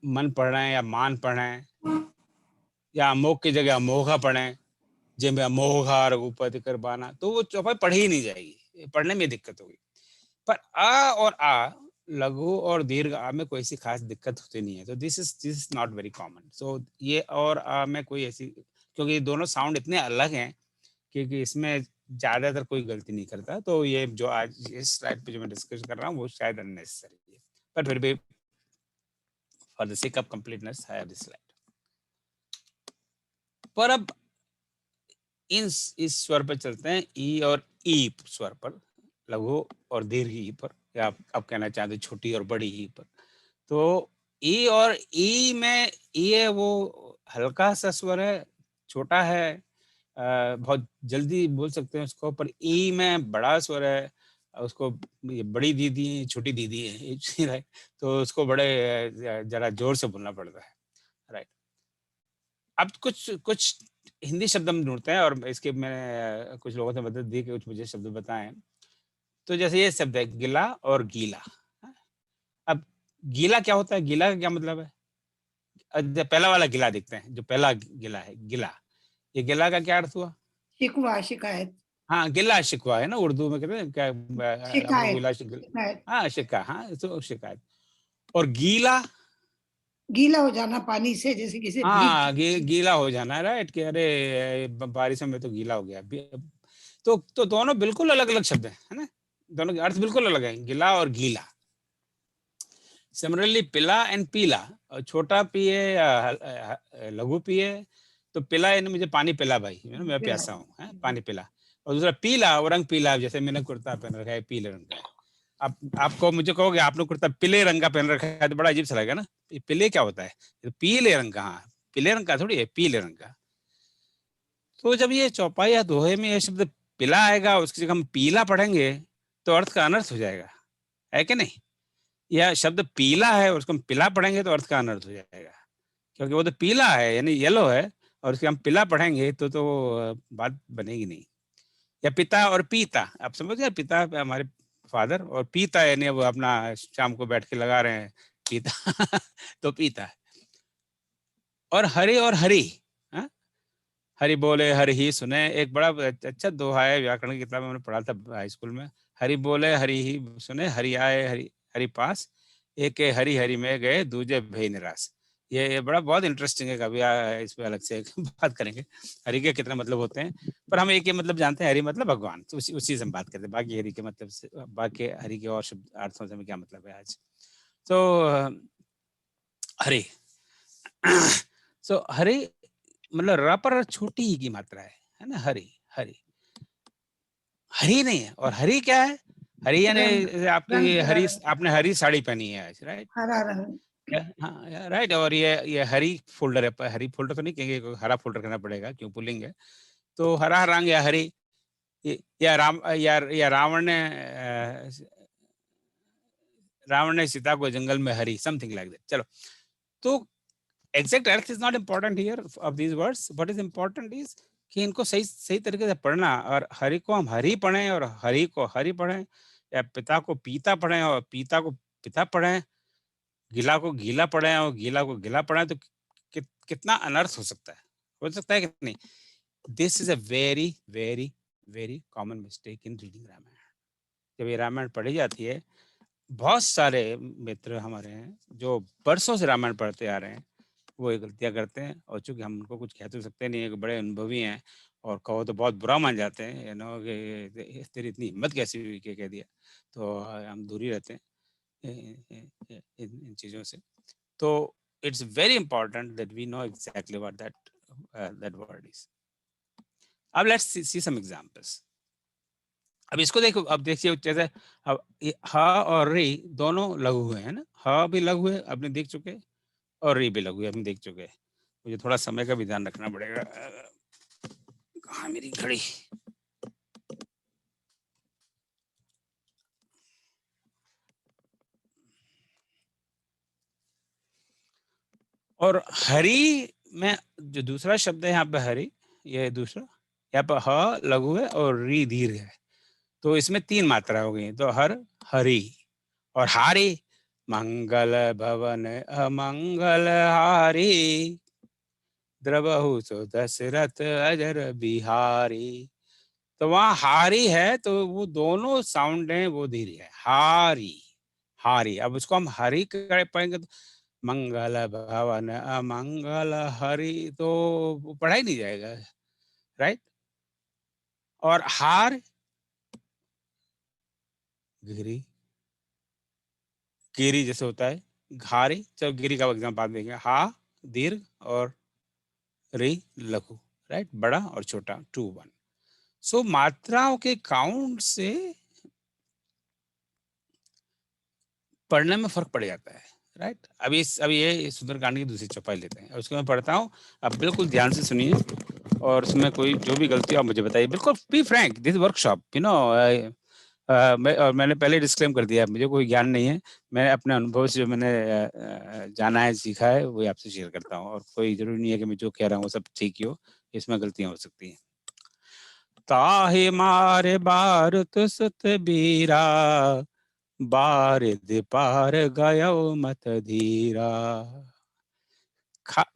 मन पढ़ रहे हैं या मान पढ़ रहे हैं, या अमोघ की जगह अमोघा पढ़ें, जिनमें अमोघा रघुपति कर बाना, तो वो चौपाई पढ़ी ही नहीं जाएगी, पढ़ने में दिक्कत होगी। पर आ और आ, लघु और दीर्घ आ में कोई ऐसी खास दिक्कत होती नहीं है। तो this is not very common. So ये और आ में कोई ऐसी, क्योंकि ये दोनों साउंड इतने अलग हैं क्योंकि इसमें ज्यादातर कोई गलती नहीं करता। तो ये जो आज इस स्लाइड पे जो मैं डिस्कस कर रहा हूँ वो शायद अननेसेसरी है, पर फिर भी for the sake of completeness I have this slide. पर अब इस स्वर पर चलते हैं, ई और ई स्वर पर, लघु और दीर्घ ई पर, या आप कहना चाहते छोटी और बड़ी ई पर। तो ई और ई में ई है वो हल्का सा स्वर है, छोटा है, बहुत जल्दी बोल सकते हैं उसको, पर ई में बड़ा स्वर है, उसको ये बड़ी दीदी है, छोटी दीदी है, राइट, तो उसको बड़े जरा जोर से बोलना पड़ता है, राइट। अब कुछ कुछ हिंदी शब्द हम ढूंढते हैं और इसके मैंने कुछ लोगों से मदद दी कि कुछ मुझे शब्द बताएं। तो जैसे ये शब्द है गिला और गीला। अब गीला क्या होता है, गीला का क्या मतलब है? पहला वाला गिला देखते हैं, जो पहला गिला है, गिला, ये गिला का क्या अर्थ हुआ? शिकवा, शिकायत। हाँ, गिला शिकवा है ना, उर्दू में कहते हैं क्या, शिकायत, गिला शिकायत। हाँ, शिका, हाँ, तो शिकायत। और गीला, गीला हो जाना पानी से, जैसे किसी हाँ, गीला हो जाना, राइट, कि अरे बारिश में तो गीला हो गया। तो दोनों बिल्कुल अलग अलग शब्द है ना, दोनों के अर्थ बिल्कुल अलग है, गिला और गीला। सिमिलरली पिला एंड पीला, और छोटा पिए या लघु पिए, तो पिला यानी मुझे पानी पिला भाई, मैं प्यासा हूँ, पानी पिला। और दूसरा पीला, वो रंग पीला, जैसे मैंने कुर्ता पहन रखा है पीले रंग का। आपको मुझे कहोगे आपने कुर्ता पीले रंग का पहन रखा है तो बड़ा अजीब सा लगेगा ना, पीले क्या होता है? तो पीले रंग का, हाँ, पीले रंग का थोड़ी है, पीले रंग का। तो जब ये चौपाई या दोहे में ये शब्द पिला आएगा, उसकी जगह हम पीला पढ़ेंगे तो अर्थ का अनर्थ हो जाएगा, है कि नहीं? या शब्द पीला है, उसको हम पिला पढ़ेंगे तो अर्थ का अनर्थ हो जाएगा, क्योंकि वो तो पीला है यानी येलो है, और उसके हम पिला पढ़ेंगे तो बात बनेगी नहीं। या पिता और पीता, आप समझ गए, पिता हमारे फादर, और पीता यानी वो अपना शाम को बैठ के लगा रहे हैं पीता तो पीता है। और हरि और हरि, हरि बोले हरि ही सुने, एक बड़ा अच्छा दोहा है, व्याकरण की किताब में मैंने पढ़ा था हाई स्कूल में। हरि बोले हरि ही सुने, हरि आए हरि पास, एक हरि हरि में गए, दूजे भय निराश। ये बड़ा बहुत इंटरेस्टिंग है, कभी इस पे अलग से बात करेंगे हरि के कितने मतलब होते हैं, पर हम एक ही मतलब जानते हैं, हरि मतलब भगवान, तो उसी से हम बात करते हैं। बाकी हरि के मतलब से, बाकी हरि के और शब्द अर्थों से क्या मतलब है आज। तो हरि सो हरि मतलब र पर छोटी ही की मात्रा है ना, हरि, हरि, हरि नहीं है। और हरि क्या है? हरि यानी आपकी हरी, आपने हरी साड़ी पहनी है आज, राइट, हरा रंग, हाँ, राइट। और ये हरी फोल्डर है, हरी फोल्डर तो नहीं कहेंगे, हरा फोल्डर करना पड़ेगा, क्यों पुलिंग है, तो हरा रंग या हरी, या रावण ने सीता को जंगल में हरी, समथिंग लाइक दैट। चलो, तो exact earth is not important here of these words, what is important is कि इनको सही तरीके से पढ़ना, और हरि को हम हरि पढ़ें और हरि को हरि पढ़ें, या पिता को पीता पढ़ें और पीता को पिता पढ़ें, गीला को गीला पढ़ें और गीला को गिला पढ़ें, तो कितना अनर्थ हो सकता है कि नहीं? This is a very very very common mistake in reading Ramayana. जब ये रामायण पढ़ी जाती है, बहुत सारे मित्र हमारे हैं जो बरसों से रामायण पढ़ते आ रहे हैं, वो ये गलतियां करते हैं, और चूंकि हम उनको कुछ कह तो सकते नहीं है, बड़े अनुभवी हैं, और कहो तो बहुत बुरा मान जाते हैं, यू नो, कि तेरी इतनी हिम्मत कैसी हुई कि कह दिया, तो हम दूरी रहते हैं इन चीज़ों से। तो it's very important that we know exactly what that word is. अब लेट्स सी सम एग्जांपल्स। अब इसको देखो, अब देखिए, जैसे अब ह और री दोनों लघु हुए हैं ना, ह भी लघु है, आपने देख चुके, और री भी लघु है, आपने देख चुके। मुझे थोड़ा समय का भी ध्यान रखना पड़ेगा। कहाँ मेरी घड़ी? और हरि में जो दूसरा शब्द है यहाँ पे हरि, ये दूसरा, यहाँ पे ह लघु है और री दीर्घ है, तो इसमें 3 मात्रा हो गई। तो हर, हरि और हारी, मंगल भवन अमंगल हारी, द्रवहु सो दशरथ अजर बिहारी। तो वहां हारी है, तो वो दोनों साउंड हैं, वो दीर्घ है, हारी, हारी। अब उसको हम हरि कर पाएंगे तो मंगल भवन अमंगल हरि, तो पढ़ा ही नहीं जाएगा, राइट। और हार, गिरी, गिरी जैसे होता है घारी, चलो गिरी का एग्जाम बाद देंगे। हा दीर्घ और री लघु, राइट, बड़ा और छोटा, 2 1। सो मात्राओं के काउंट से पढ़ने में फर्क पड़ जाता है, राइट। अभी ये सुंदरकांड की दूसरी चौपाई लेते हैं, उसको मैं पढ़ता हूँ, आप बिल्कुल ध्यान से सुनिए, और उसमें कोई जो भी गलती हो आप मुझे बताइए, बिल्कुल be frank, this workshop, you know. मैंने पहले डिस्क्लेम कर दिया, मुझे कोई ज्ञान नहीं है, मैं अपने अनुभव से जो मैंने जाना है, सीखा है, वो आपसे शेयर करता हूँ, और कोई जरूरी नहीं है कि मैं जो कह रहा हूँ वो सब ठीक ही हो, इसमें गलतियां हो सकती हैं। ताहे मारे भारत सुत बीरा, बारिद पार गयो मत धीरा।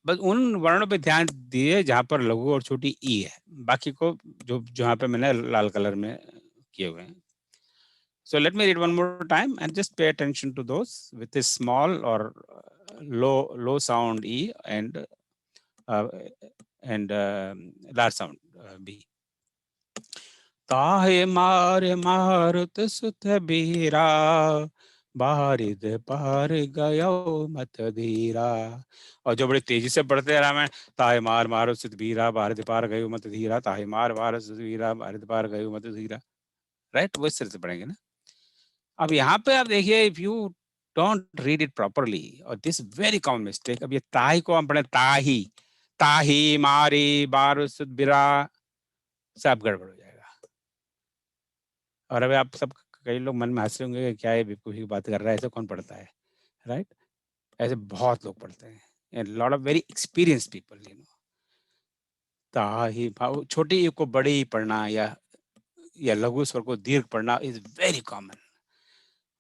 बस उन वर्णों पे ध्यान दिए जहां पर लघु और छोटी ई है, बाकी को जो जहां पे मैंने लाल कलर में किए हुए हैं। So let me read one more time and just pay attention to those with a small or low sound E and large sound B. ताहे मारे मारुत सुत बीरा, बारिद पार गयो मत धीरा। और जो बड़ी तेजी से पढ़ते हैं रामायण, ताहे मार मारुत सुत बीरा, बारिद पार गयो मत धीरा, ताहे मार मारुत सुत बीरा, बारिद पार गयो मत धीरा। राइट, वो इस तरह से पढ़ेंगे ना। अब यहाँ पे आप देखिए, if you don't read it properly, और दिस वेरी कॉमन मिस्टेक, अब ये ताही को हम पढ़े ताही, ताही मारी बारुद सुत बीरा, सब गड़बड़ हो जाएगा। और अभी आप सब कई लोग मन में हंस रहे होंगे, क्या है बेवकूफी की बात कर रहा है, ऐसा कौन पढ़ता है, राइट? ऐसे बहुत लोग पढ़ते हैं, lot of very experience people, you know. ताही छोटी को बड़ी पढ़ना, या लघु स्वर को दीर्घ पढ़ना इज वेरी कॉमन।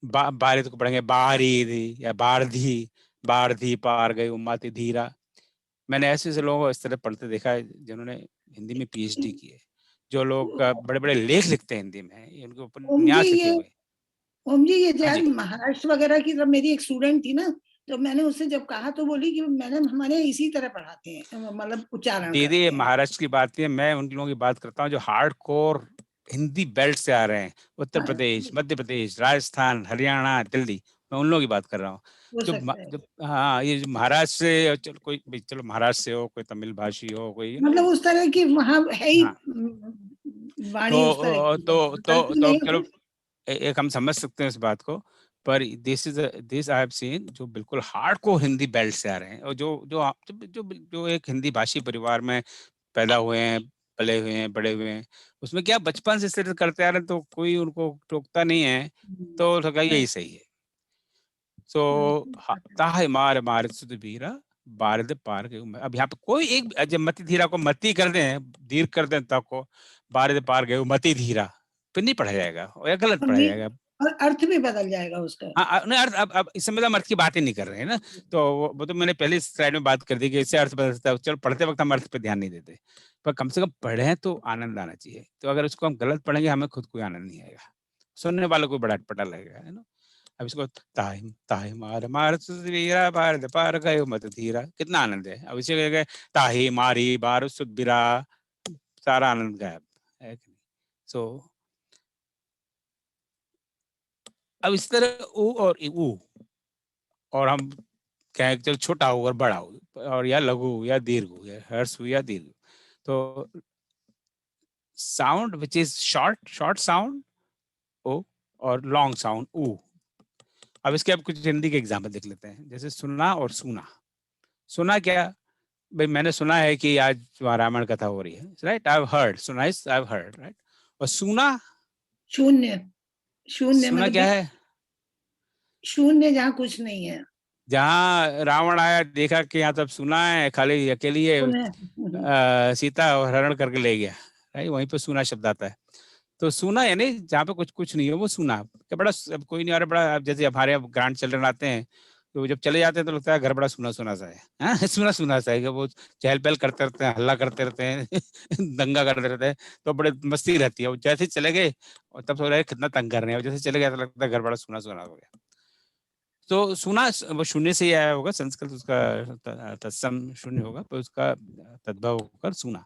बारिद को पढ़ेंगे बारिदी या बारधी, बारधी पार गई उम्मति धीरा। मैंने ऐसे लोगों को इस तरह पढ़ते देखा है जिन्होंने हिंदी में पीएचडी की है, जो लोग बड़े बड़े लेख लिखते हैं हिंदी में, उनके उपन्यास लिखे हुए। ओम जी, ये जब महाराष्ट्र वगैरह की, जब मेरी एक स्टूडेंट थी ना, तो मैंने उससे जब कहा तो बोली कि मैडम हमारे इसी तरह पढ़ाते हैं, मतलब उच्चारण। दीदी महाराष्ट्र की बात है, मैं उन लोगों की बात करता हूँ जो हार्डकोर हिंदी बेल्ट से आ रहे हैं, उत्तर प्रदेश, मध्य प्रदेश, राजस्थान, हरियाणा, दिल्ली, मैं उन लोगों की बात कर रहा हूँ। जो हाँ, ये महाराष्ट्र से, चलो कोई, चलो महाराष्ट्र से हो, कोई तमिल भाषी हो, कोई मतलब उस तरह की वहाँ है ही वाणी उस तरह की। तो चलो एक हम समझ सकते हैं इस बात को, पर दिस आई हैव सीन जो बिल्कुल हार्डकोर हिंदी बेल्ट से आ रहे हैं, और जो एक हिंदी भाषी परिवार में पैदा हुए हैं, पले हुए हैं, बड़े हुए हैं, उसमें क्या बचपन से सिर्फ करते आ रहे हैं, तो कोई उनको टोकता नहीं है, तो लगा यही सही है। सो ताहे मार मार सुध बीरा, बारिद पार गयो। अब यहाँ पे कोई एक, जब मति धीरा को मति कर दें, दीर्घ कर दें, तब को बारिद पार गयो मति धीरा, फिर नहीं पढ़ा जाएगा, और या गलत पढ़ा जाएगा, और अर्थ भी बदल जाएगा उसका। हाँ, नहीं अर्थ, अब इस समय हम अर्थ की बात ही नहीं कर रहे हैं ना, तो वो तो मैंने पहले स्लाइड में बात कर दी कि इससे अर्थ बदलता है। चलो पढ़ते वक्त हम अर्थ पे ध्यान नहीं देते, पर कम से कम पढ़े तो आनंद आना चाहिए। तो अगर उसको हम गलत पढ़ेंगे, हमें खुद को आनंद नहीं आएगा, सुनने वालों को बड़ा अटपटा लगेगा, है ना। अब इसको ताहिम ताहिम मार मार सुधीरा, बारिद पार गयो मत धीरा, कितना आनंद है। अब इसे कहेंगे ताही मारी बार सुधीरा, सारा आनंद गायब है कि नहीं। सो अब इस तरह ऊ और ऊ, और हम कहें चलो छोटा हो और बड़ा हो, और या लघु या दीर्घ हो, या हर्ष या दीर्घ, तो sound which is short sound O, और लॉन्ग साउंड ऊ। अब इसके अब कुछ हिंदी के एग्जाम्पल देख लेते हैं, जैसे सुनना और सूना। सुना क्या भाई, मैंने सुना है कि आज रामायण कथा हो रही है, राइट, आई हैव हर्ड, सुना is I have heard, right. और सूना, शून्य, शून्य सुना क्या है, शून्य जहाँ कुछ नहीं है, जहाँ रावण आया, देखा कि यहाँ तब सुना है, खाली अकेली है, सीता हरण करके ले गया, राइट, वहीं पे सुना शब्द आता है। तो सुना यानी जहाँ पे कुछ नहीं हो, वो सुना। क्या बड़ा, अब कोई नहीं आ रहा, बड़ा, जैसे हमारे ग्रांड चिल्ड्रन आते हैं, तो जब चले जाते हैं तो लगता है घर बड़ा सुना सुना सा है, सुना सा है, कि वो चहल पहल करते रहते हैं, हल्ला करते रहते हैं, दंगा करते रहते हैं, तो बड़े मस्ती रहती है। जैसे चले गए, और तब सोच रहे कितना तंग कर रहे हैं, जैसे चले गए तो लगता है घर बड़ा सुना सुना हो गया। तो सुना वो शून्य से ही आया होगा, संस्कृत उसका तत्सम शून्य होगा, तो उसका तद्भव होकर सुना।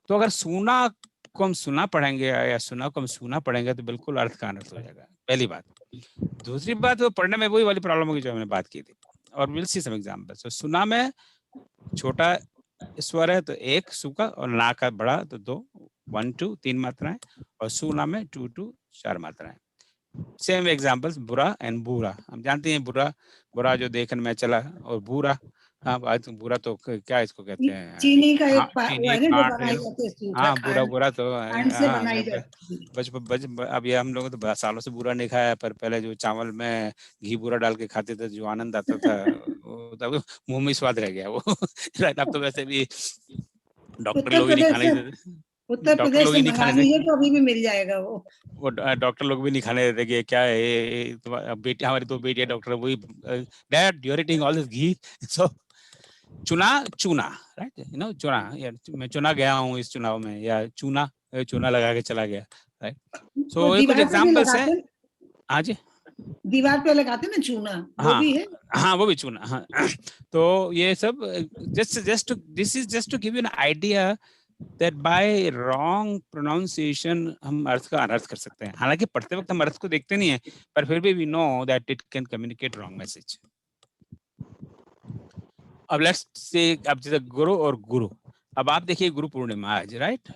तो अगर सुना को हम सुना पढ़ेंगे, या सुना को हम सुना पढ़ेंगे, तो बिल्कुल अर्थ का अनर्थ हो जाएगा, पहली बात। दूसरी बात, वो पढ़ने में वही वाली प्रॉब्लम होगी जो हमने बात की थी, और विल सी सम एग्जांपल्स। तो सुना में छोटा स्वर है तो एक सु का, और ना का बड़ा तो 2, 1 2 3 मात्राएं, और सुना में 2 2 4 मात्राएं। सेम एग्जांपल्स बुरा एंड बुरा। हम जानते हैं बुरा जो देखने में चला, और बुरा, हाँ बुरा तो क्या इसको कहते हैं, चीनी का हाँ एक वो चीनी है ना, जो खांड, बनाई जाती है सूखा हाँ बुरा खांड, बुरा तो खांड से हाँ बनाई जाती है। अब ये हम लोग तो सालों से बुरा नहीं खाया, पर पहले जो चावल में घी बुरा डाल के खाते थे, जो आनंद आता था वो तब मुंह में स्वाद रह गया वो। अब तो वैसे भी डॉक्टर उत्तर लोग ही नहीं प्रदेश खाने से देते, उत्तर डॉक्टर प्रदेश लोग से ही नहीं मंगा खाने लीजिए देते, तो अभी भी मिल जाएगा वो। डॉक्टर लोग भी नहीं खाने देते कि क्या है बेटी, हमारी दो बेटियां डॉक्टर, वही dad you are eating all this ghee. So चूना राइट, यू नो चूना, या मैं चुना गया हूँ इस चुनाव में, या चूना लगा के चला गया, राइट। सो ये कुछ दीवार पे भी एग्जांपल्स हैं। लगाते, हाँ जी, दीवार पे लगाते ना चूना, वो हाँ भी है। हाँ वो भी चूना, हाँ। तो ये सब this is just to give you an idea that by wrong pronunciation हम अर्थ का अनर्थ कर सकते हैं। हालांकि पढ़ते वक्त हम अर्थ को देखते नहीं है, पर फिर भी we know that it can communicate wrong message. अब लेट्स से, अब जैसे गुरु और गुरु, अब आप देखिए गुरु पूर्णिमा आज, राइट।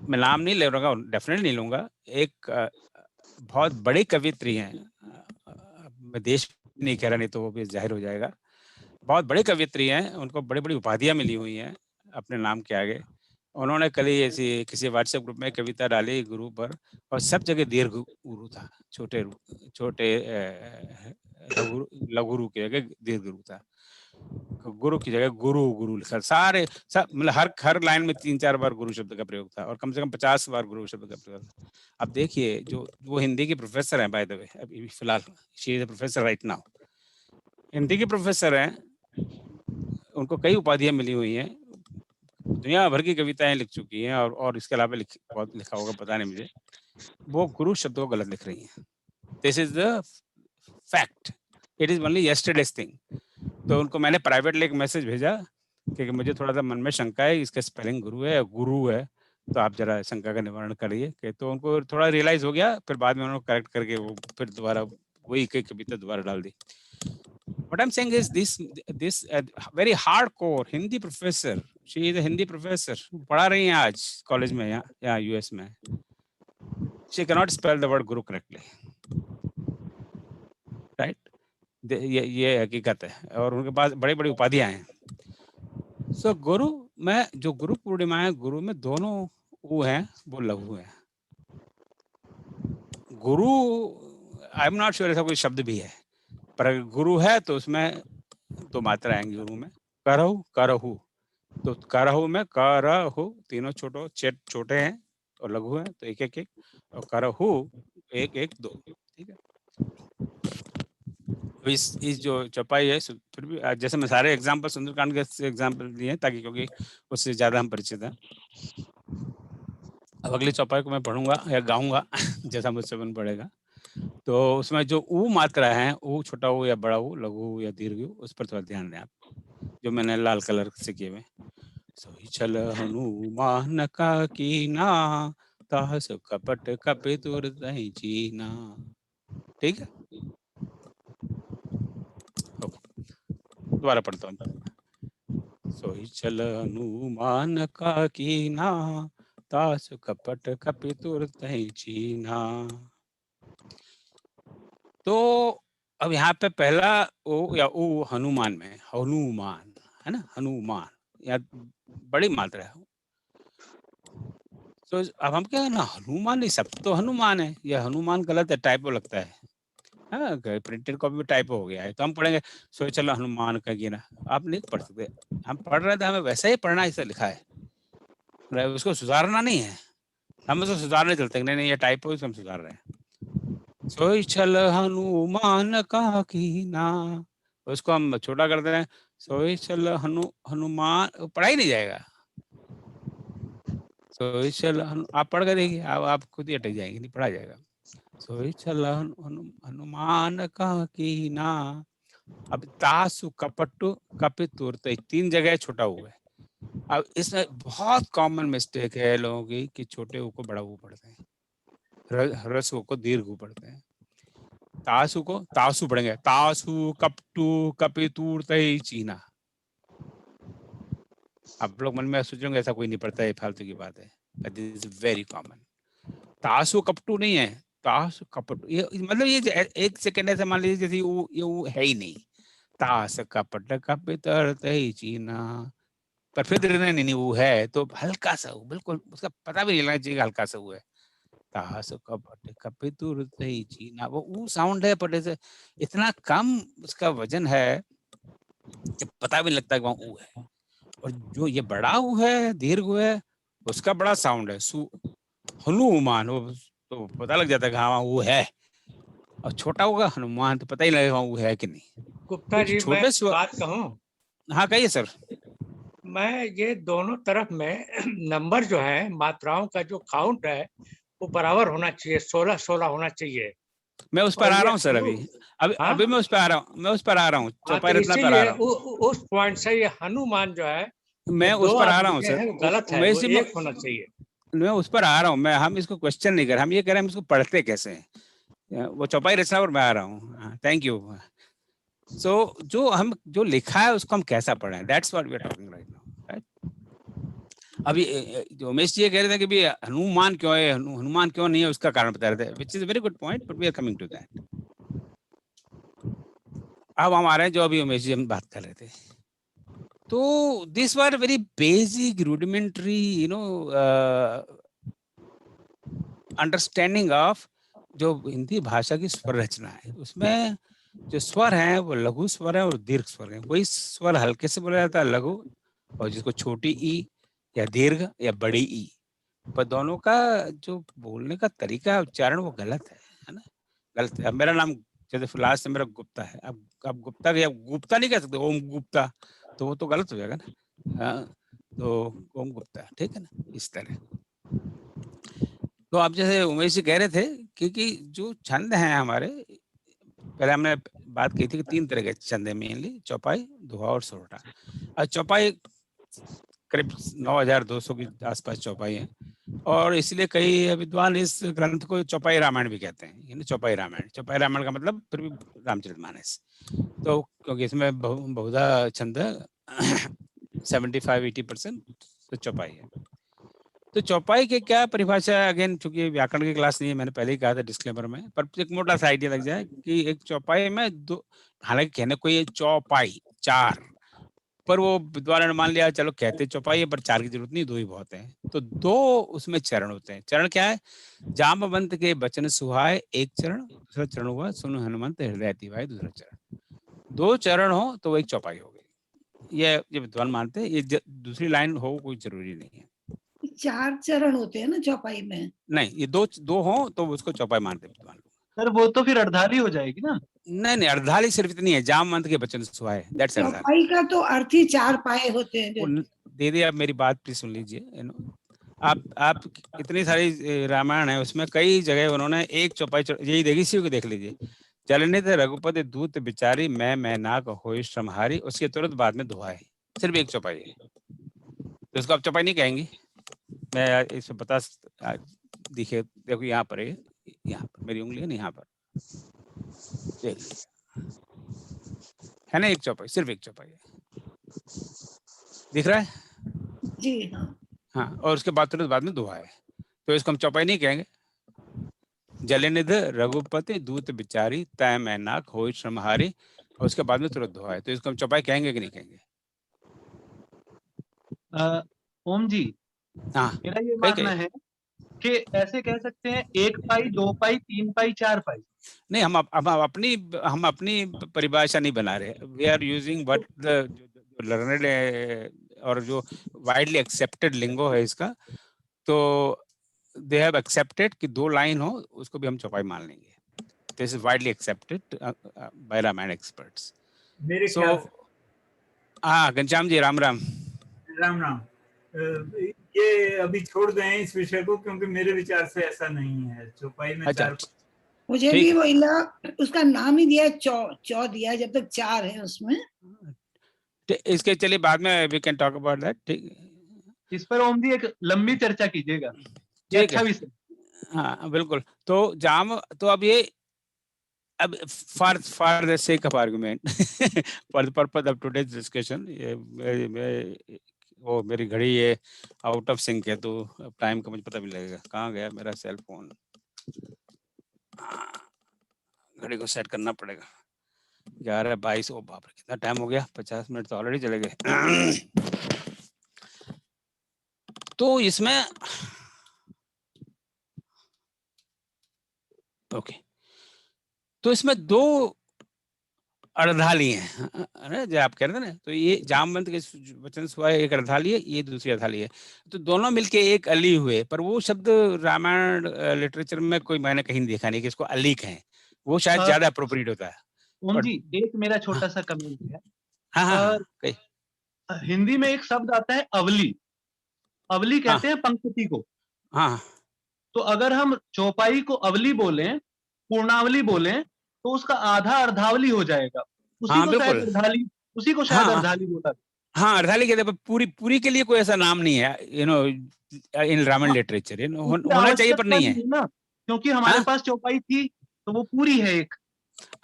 मैं नाम नहीं ले रहा, डेफिनेटली नहीं लूंगा। एक बहुत बड़ी कवित्री हैं, मैं देश नहीं कह रहा, नहीं तो वो भी जाहिर हो जाएगा। बहुत बड़े कवित्री हैं, उनको बड़ी बड़ी उपाधियां मिली हुई हैं अपने नाम के आगे। उन्होंने कल ही ऐसी किसी व्हाट्सएप ग्रुप में कविता डाली गुरु पर, और सब जगह दीर्घ गुरु था, छोटे लघु की जगह दीर्घ गुरु था, गुरु की जगह गुरु लिखा, सारे सब मतलब हर लाइन में 3-4 बार गुरु शब्द का प्रयोग था, और कम से कम 50 बार गुरु शब्द का प्रयोग था। अब देखिए, जो वो हिंदी की प्रोफेसर हैं, बाय द वे, अभी फिलहाल she is a professor right now, Hindi की प्रोफेसर हैं, उनको कई उपाधियां मिली हुई हैं, दुनिया भर की कविताएं लिख चुकी हैं, और इसके अलावा बहुत लिखा होगा पता नहीं मुझे, वो गुरु शब्द को गलत लिख रही हैं। This is the fact, it is only yesterday's thing. तो उनको मैंने प्राइवेटली एक मैसेज भेजा कि मुझे थोड़ा सा मन में शंका है, इसका स्पेलिंग गुरु है या गुरु है, तो आप जरा शंका का निवारण करिए। तो उनको थोड़ा रियलाइज हो गया, फिर बाद में उन्होंने करेक्ट करके वो फिर दोबारा वही कविता दोबारा डाल दी। What I'm saying is this very hardcore Hindi professor, she is a Hindi professor, पढ़ा रही हैं आज कॉलेज में या यूएस में, she cannot spell the word guru correctly, right? ये हकीकत है, और उनके पास बड़ी बड़ी उपाधियां हैं। सो गुरु में जो गुरु पूर्णिमा है, गुरु में दोनों ऊ हैं, वो लघु है। गुरु आई एम नॉट श्योर ऐसा कोई शब्द भी है, पर अगर गुरु है तो उसमें 2 मात्रा आएंगी गुरु में, करहु, तो करहु में करहु तीनों छोटे हैं और लघु है, तो 1-1-1, और करहु 1-1-2, ठीक है। इस जो चौपाई है, फिर भी जैसे मैं सारे एग्जाम्पल सुंदरकांड के एग्जाम्पल दिए हैं, ताकि क्योंकि उससे ज्यादा हम परिचित हैं। अब अगली चौपाई को मैं पढ़ूंगा या गाऊंगा जैसा मुझसे बन पड़ेगा। तो उसमें जो ऊ मात्रा है, ऊ छोटा ऊ या बड़ा ऊ, लघु या दीर्घ ऊ, उस पर थोड़ा ध्यान दें आप, जो मैंने लाल कलर से किए हुए। सोई चल हनुमान का कीना, तास कपट कपितुर दहि चीना, ठीक है। दोबारा पढ़ता हूँ। सोई चल हनुमान का कीना, तास कपट कपितुर दहि चीना। तो अब यहाँ पे पहला ओ या ऊ हनुमान में, हनुमान है ना, हनुमान या बड़ी मात्रा है। तो अब हम क्या है ना, हनुमान नहीं, सब तो हनुमान है, यह हनुमान गलत है, टाइपो लगता है, हाँ प्रिंटेड कॉपी में टाइपो हो गया है, तो हम पढ़ेंगे सो चलो हनुमान का गिना। आप नहीं पढ़ सकते, हम पढ़ रहे थे, हमें वैसे ही पढ़ना ऐसा लिखा है, उसको सुधारना नहीं है, हम उसको सुधारने चलते नहीं ये टाइपो, इसको हम सुधार रहे हैं। सोई चल हनुमान का कीना, उसको हम छोटा कर दे रहे हैं, सोई चल हनुमान, पढ़ा ही नहीं जाएगा। सोई चल आप पढ़ कर देखिए, आप खुद ही अटक जाएंगे, नहीं पढ़ा जाएगा। सोई चल हनुमान का कीना। अब तासु कपटु कपितुर, 3 जगह छोटा हुआ है। अब इसमें बहुत कॉमन मिस्टेक है लोगों की कि छोटे ऊ को बड़ा ऊ पढ़ते हैं, ह्रस्व को दीर्घ ऊ पढ़ते हैं। तासु को तासु पढ़ेंगे, तासु कपटु कपितुर दहि चीना। आप लोग मन में सोचेंगे ऐसा कोई नहीं पढ़ता है, फालतू की बात है, दिस इज वेरी कॉमन। तासु कपटू नहीं है, ताश कपट, ये मतलब ये एक सेकंड ऐसे मान लीजिए जैसे वो है ही नहीं, ताश कपट कपितर तही चीना, पर फिर नहीं वो है, तो हल्का सा वो, बिल्कुल उसका पता भी नहीं लगना चाहिए हल्का सा वो है, ताश कपट कपितुर तही चीना, वो साउंड है, पर ऐसे इतना कम उसका वजन है कि पता भी नहीं लगता कि वहाँ ऊ है। और जो ये बड़ा ऊ है, दीर्घ ऊ है, उसका बड़ा साउंड है, हनुमान, वो तो पता लग जाता है कि हाँ वो है, और छोटा होगा हनुमान तो पता ही लगेगा वो है कि नहीं। गुप्ता जी, मैं छोटे बात कहूं? हाँ कहिए सर। मैं ये दोनों तरफ में नंबर जो है, मात्राओं का जो काउंट है वो बराबर होना चाहिए, 16-16 होना चाहिए। मैं उस पर आ रहा हूँ सर, अभी मैं उस पर आ रहा हूँ, चौपाई रत्ना पर आ रहा हूँ। उस पॉइंट से ये हनुमान जो है, मैं उस पर आ रहा हूँ सर, गलत है, वो एक होना चाहिए। मैं उस पर आ रहा हूँ, हम इसको क्वेश्चन नहीं कर रहे, हम ये कह रहे हैं हम इसको पढ़ते कैसे हैं, वो चौपाई रचना पर मैं आ रहा हूँ। Thank you. सो जो लिखा है उसको हम कैसा पढ़ें, that's what we are talking right now, right. अभी जो उमेश जी ये कह रहे थे कि भी हनुमान क्यों है, हनुमान क्यों नहीं है, उसका कारण बता रहे थे, which is very good point, but we are coming to that. अब हम आ रहे हैं जो अभी उमेश जी हम बात कर रहे थे, तो this were very basic rudimentary understanding of जो हिंदी भाषा की स्वर रचना है। उसमें जो स्वर हैं वो लघु स्वर है और दीर्घ स्वर है। वही स्वर हल्के से बोला जाता है लघु, और जिसको छोटी ई या दीर्घ या बड़ी ई, पर दोनों का जो बोलने का तरीका उच्चारण वो गलत है ना, गलत है। अब मेरा नाम जैसे लास्ट में मेरा गुप्ता है, अब गुप्ता या गुप्ता नहीं कह सकते, ओम गुप्ता, तो वो तो गलत हो जाएगा ना। हाँ, तो ओम गुप्ता, ठीक है ना, इस तरह। तो आप जैसे उमेश जी कह रहे थे कि जो छंद हैं हमारे, पहले हमने बात की थी कि 3 तरह के छंद है मेनली, चौपाई, दोहा और सोरठा। और चौपाई करीब 9200 के आसपास चौपाई है, और इसलिए कई विद्वान इस ग्रंथ को चौपाई रामायण भी कहते हैं, यानी चौपाई रामायण का मतलब फिर भी रामचरितमानस। तो क्योंकि इसमें बहुधा छंद 75-80% तो चौपाई है। तो चौपाई के क्या परिभाषा, अगेन चूंकि व्याकरण की क्लास नहीं है, मैंने पहले ही कहा था डिस्क्लेमर में, पर एक मोटा सा आइडिया लग जाए कि एक चौपाई में दो, हालांकि कहने को ये चौपाई 4, पर वो विद्वान ने मान लिया चलो कहते चौपाई है, पर 4 की जरूरत नहीं, 2 ही बहुत है। तो 2 उसमें चरण होते हैं। चरण क्या है? जामवंत के बचन सुहाए एक चरण, दूसरा चरण हुआ सुन हनुमंत हृदय तिवाए दूसरा चरण। 2 चरण हो तो वो एक चौपाई हो गई, ये विद्वान मानते हैं। ये दूसरी लाइन हो कोई जरूरी नहीं है। 4 चरण होते हैं ना चौपाई में? नहीं, ये दो हो तो उसको चौपाई मानते हैं विद्वान। सर वो तो फिर अर्धाली हो जाएगी ना? नहीं, अर्धाली सिर्फ इतनी है, जामवंत के बचन सुहाए, दैट्स अर्धाली। चौपाई का तो अर्थ ही 4 पाए होते हैं। दीदी आप मेरी बात प्लीज सुन लीजिए। आप इतनी सारी रामायण है, उसमें कई जगह उन्होंने एक चौपाई, यही देखी सी देख लीजिए, चलने थे रघुपति दूत बिचारी मैं नाक होई श्रमहारी, उसके तुरंत बाद में दोहा है, सिर्फ एक चौपाई है, तो उसको आप चौपाई नहीं कहेंगी। मैं इसमें बता, देखिए देखो यहाँ पर है, यहाँ पर मेरी उंगली है ना, यहाँ पर है ना, एक चौपाई, सिर्फ एक चौपाई है, दिख रहा है जी? हाँ, और उसके बाद तुरंत बाद में दोहा है, तो इसको हम चौपाई नहीं कहेंगे। जलनिध रघुपति दूत बिचारी तय मैं नाक होई श्रमहारी, और उसके बाद में तुरंत दोहा है, तो इसको हम चौपाई कहेंगे कि नहीं कहेंगे? ओम जी, हाँ, मेरा ये मानना है कि ऐसे कह सकते हैं 1 पाई 2 पाई 3 पाई 4 पाई। नहीं, हम अपनी परिभाषा नहीं बना रहे, we are using what the learned और जो वाइडली एक्सेप्टेड लिंगो है इसका, तो दे हैव एक्सेप्टेड कि 2 लाइन हो उसको भी हम चौपाई मान लेंगे। This is widely accepted by Ramayana experts. मेरे ख्याल से हाँ, घनश्याम जी राम राम। राम राम। ये अभी छोड़ दें इस विषय को, क्योंकि मेरे विचार से ऐसा नहीं है। चौपाई में 4, मुझे भी वो उसका नाम ही दिया चौ दिया, जब तक 4 है उसमें। इसके चलिए बाद में we can talk about that, ठीक। इस पर ओम जी एक लंबी चर्चा कीजिएगा, ठीक है। हाँ बिल्कुल। तो अब ये for the sake of argument for the purpose of today's discussion, ये वो मेरी घड़ी ये आउट ऑफ सिंक है, तो अब टाइम का मुझे पता भी लगेगा। कहाँ गया मेरा सेल फोन? घड़ी को सेट करना पड़ेगा। 11:22, ओ बाप रे कितना टाइम हो गया, 50 मिनट तो ऑलरेडी चले गए। तो इसमें ओके, तो इसमें 2 अर्धाली हैं, अरे जो आप कह रहे थे ना, तो ये जामवंत के वचन सुहाए एक अर्धाली है, ये दूसरी अर्धाली है, तो दोनों मिलके एक अली हुए। पर वो शब्द रामायण लिटरेचर में कोई मैंने कहीं देखा नहीं कि इसको अलीक है, वो शायद ज्यादा अप्रोप्रिएट होता है। ओम जी, एक मेरा छोटा सा कमेंट है। हाँ, हिंदी में एक शब्द आता है अवली, अवली कहते हैं पंक्ति को। हाँ, तो अगर हम चौपाई को अवली बोलें, पूर्णावली बोलें, तो उसका आधा अर्धावली हो जाएगा। उसी को शायद अर्धाली, उसी को शायद अर्धाली बोला। हाँ, अर्धाली कहते हैं, पूरी के लिए कोई ऐसा नाम नहीं है, इन रामायण लिटरेचर, होना चाहिए पर नहीं है ना, क्योंकि हमारे पास चौपाई थी तो वो पूरी है एक।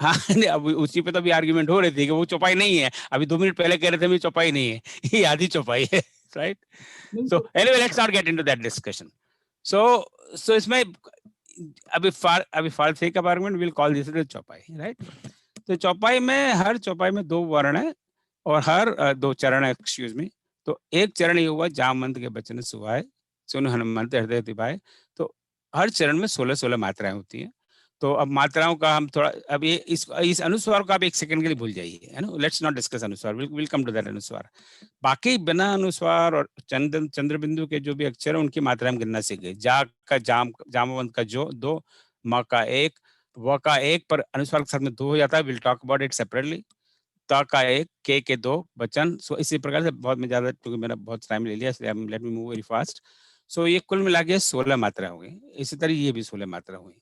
हाँ, अब उसी पे तो भी आर्गुमेंट हो रही थी कि वो चौपाई नहीं है। अभी 2 मिनट पहले कह रहे थे चौपाई नहीं है, ये आधी चौपाई है, right? So anyway, let's not get into that discussion. So इसमें अभी for sake of argument will call this is chaupai, right? तो चौपाई में, हर चौपाई में 2 वर्ण है और हर 2 चरण है, एक्सक्यूज मी। तो एक चरण ये हुआ जामवंत के बचन सुहाए सुन हनुमंत हृदय तिभाए। तो हर चरण में 16 मात्राएं होती हैं। तो अब मात्राओं का हम थोड़ा, अब ये इस अनुस्वार को आप 1 सेकंड के लिए भूल जाइए, है ना, लेट्स नॉट डिस्कस अनुस्वार, विल कम टू दैट अनुस्वार। बाकी बिना अनुस्वार और चंद्र बिंदु के जो भी अक्षर है उनकी मात्रा हम गिनना सीख गए। जा का जामवंत का जो 2, म का 1, व का 1 पर अनुस्वार के साथ में 2 हो जाता है, will talk about it separately. त का 1, के 2 वचन। सो इसी प्रकार से बहुत में ज्यादा, क्योंकि मैंने बहुत टाइम ले लिया, इसलिए let me move very fast. So ये कुल मिला के 16 मात्रा हो गई। इसी तरह ये भी 16 मात्रा हुई।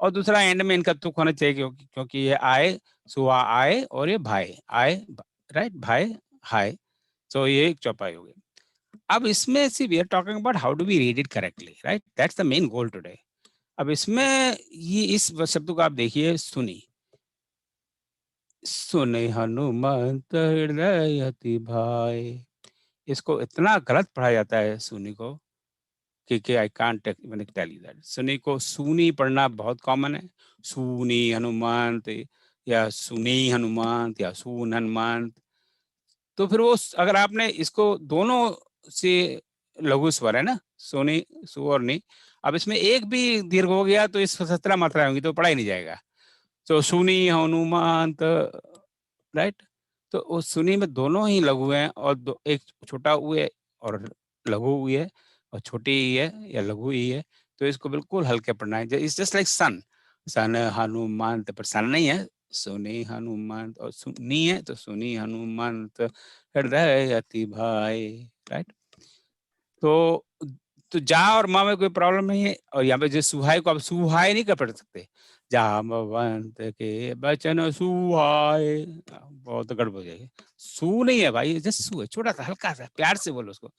और दूसरा एंड में इनका तुक होना चाहिए, क्योंकि ये आए, सुहा आए, और ये भाई आए, राइट, भाई हाय। सो ये एक चौपाई हो गई। अब इसमें see we are talking about how do we read it correctly, right? That's the main goal today. अब इसमें ये इस शब्द को आप देखिए, सुनी, सुने हनुमंत हृदय अति भाई। इसको इतना गलत पढ़ा जाता है सुनी को कि I can't even tell you that. सुनी को सूनी पढ़ना बहुत कॉमन है, सूनी हनुमंत या सुनी हनुमंत या सून हनुमंत। तो फिर वो अगर आपने इसको दोनों से लघु स्वर है ना, सोनी सु और नी, अब इसमें एक भी दीर्घ हो गया तो इस 17 मात्रा होंगी, तो पढ़ा ही नहीं जाएगा। तो सुनी हनुमंत, राइट? तो उस सुनी में दोनों ही लघु हैं, और एक छोटा उ है और लघु उ है, और छोटी ही है या लघु ही है। तो इसको बिल्कुल हल्के पढ़ना है। इट्स जस्ट लाइक सन, सन हनुमंत, पर सन नहीं है, सुनी हनुमंत, और सुनी है तो सुनी हनुमंत हृदय अति भाई, राइट? तो जा और माँ में कोई प्रॉब्लम नहीं है। और यहाँ पे जो सुहाय को आप सुहाय नहीं कर पढ़ सकते, जामवंत के बचन सुहाय, बहुत गड़बड़ हो जाएगी। सू नहीं है भाई, जस्ट सू है, छोटा सा, हल्का सा, प्यार से बोलो उसको।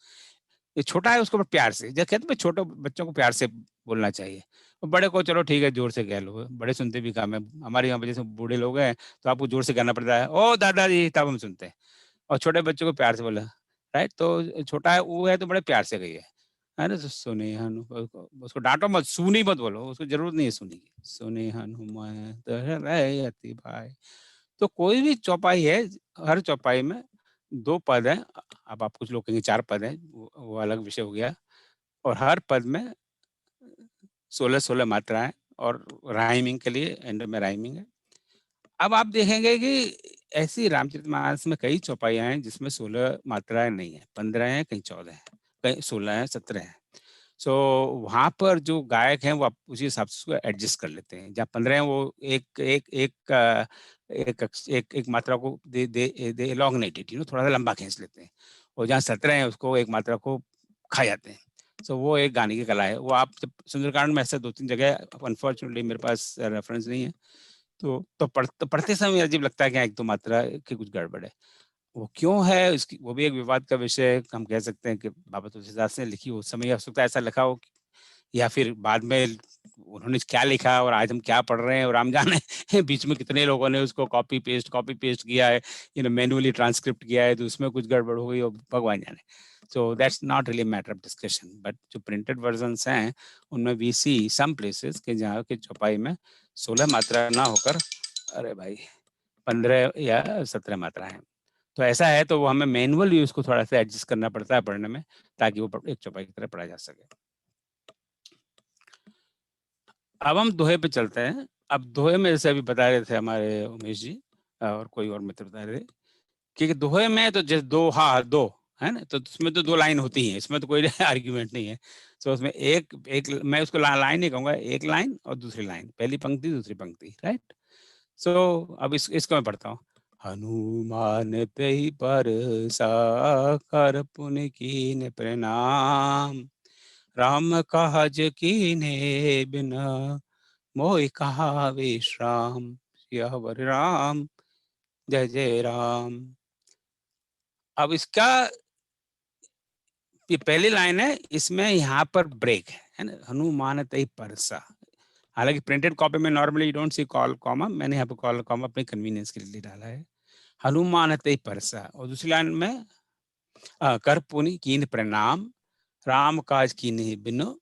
ये छोटा है उसको प्यार से, जैसे कहते हैं छोटे बच्चों को प्यार से बोलना चाहिए। और बड़े को चलो ठीक है जोर से कह लो, बड़े सुनते भी काम है। हमारे यहाँ पे जैसे बूढ़े लोग हैं तो आपको जोर से कहना पड़ता है, ओ दादाजी, तब हम सुनते हैं। और छोटे बच्चों को प्यार से बोला, राइट? तो छोटा है वो है तो बड़े प्यार से कहिए, है ना? तो सुने उसको डांटो मत, सुनी मत बोलो, उसको जरूरत नहीं है सुनी की। सुने हनुमंत अति भाई। तो कोई भी चौपाई है, हर चौपाई में 2 पद हैं। अब आप कुछ लोग कहेंगे 4 पद हैं, वो अलग विषय हो गया। और हर पद में 16 मात्राएं, और राइमिंग के लिए एंड में राइमिंग है। अब आप देखेंगे कि ऐसी रामचरितमानस में कई चौपाइयां हैं जिसमें 16 मात्राएं नहीं है, 15 हैं, कहीं 14 हैं, कहीं 16 हैं, 17 हैं। सो वहां पर जो गायक हैं वो आप उसी हिसाब से उसको एडजस्ट कर लेते हैं। जहाँ 15 हैं वो एक मात्रा को दे एलॉन्गनेटेड, थोड़ा सा लंबा खींच लेते हैं। और जहाँ 17 हैं उसको एक मात्रा को खा जाते हैं। सो वो एक गाने की कला है। वो आप जब सुंदरकांड में ऐसे 2-3 जगह, अनफॉर्चुनेटली मेरे पास रेफरेंस नहीं है, तो पढ़ते समय अजीब लगता है कि 1-2 मात्रा की कुछ गड़बड़ है। वो क्यों है उसकी, वो भी एक विवाद का विषय हम कह सकते हैं कि बाबा तुलसीदास ने लिखी उस समय, हो सकता है ऐसा लिखा हो, या फिर बाद में उन्होंने क्या लिखा और आज हम क्या पढ़ रहे हैं और हम जाने बीच में कितने लोगों ने उसको कॉपी पेस्ट किया है, मैन्युअली ट्रांसक्रिप्ट किया है, तो उसमें कुछ गड़बड़ हो गई और भगवान जाने। So that's not really a matter of discussion. But जो printed versions हैं उनमें we see some places कि जहाँ के चौपाई में 16 मात्रा ना होकर अरे भाई 15 या 17 मात्रा है। तो ऐसा है तो वो हमें मैनुअली उसको थोड़ा सा एडजस्ट करना पड़ता है पढ़ने में, ताकि वो एक चौपाई की तरह पढ़ा जा सके। अब हम दोहे पे चलते हैं। अब दोहे में जैसे अभी बता रहे थे हमारे उमेश जी और कोई और मित्र बता रहे थे कि दोहे में तो जैसे दो हा दो है ना, तो उसमें तो 2 लाइन होती हैं, इसमें तो कोई आर्ग्यूमेंट नहीं है। तो उसमें एक मैं उसको लाइन नहीं कहूँगा, एक लाइन और दूसरी लाइन, पहली पंक्ति दूसरी पंक्ति, राइट। सो अब इसको मैं पढ़ता हूँ। हनुमान ते परसा कर पुनि कीन प्रणाम, राम काज कीने बिना मोहि कहा विश्राम, सियावर राम जय जय राम। अब इसका ये पहली लाइन है, इसमें यहाँ पर ब्रेक है ना, हनुमान तई परसा। हालांकि प्रिंटेड कॉपी में normally you don't see call comma, मैंने यहाँ पे कॉल कॉमा अपने कन्वीनियंस के लिए डाला है। हनुमान तई परसा, और दूसरी लाइन में कर पुनि कीन प्रणाम, राम काज कीन्हि बिनु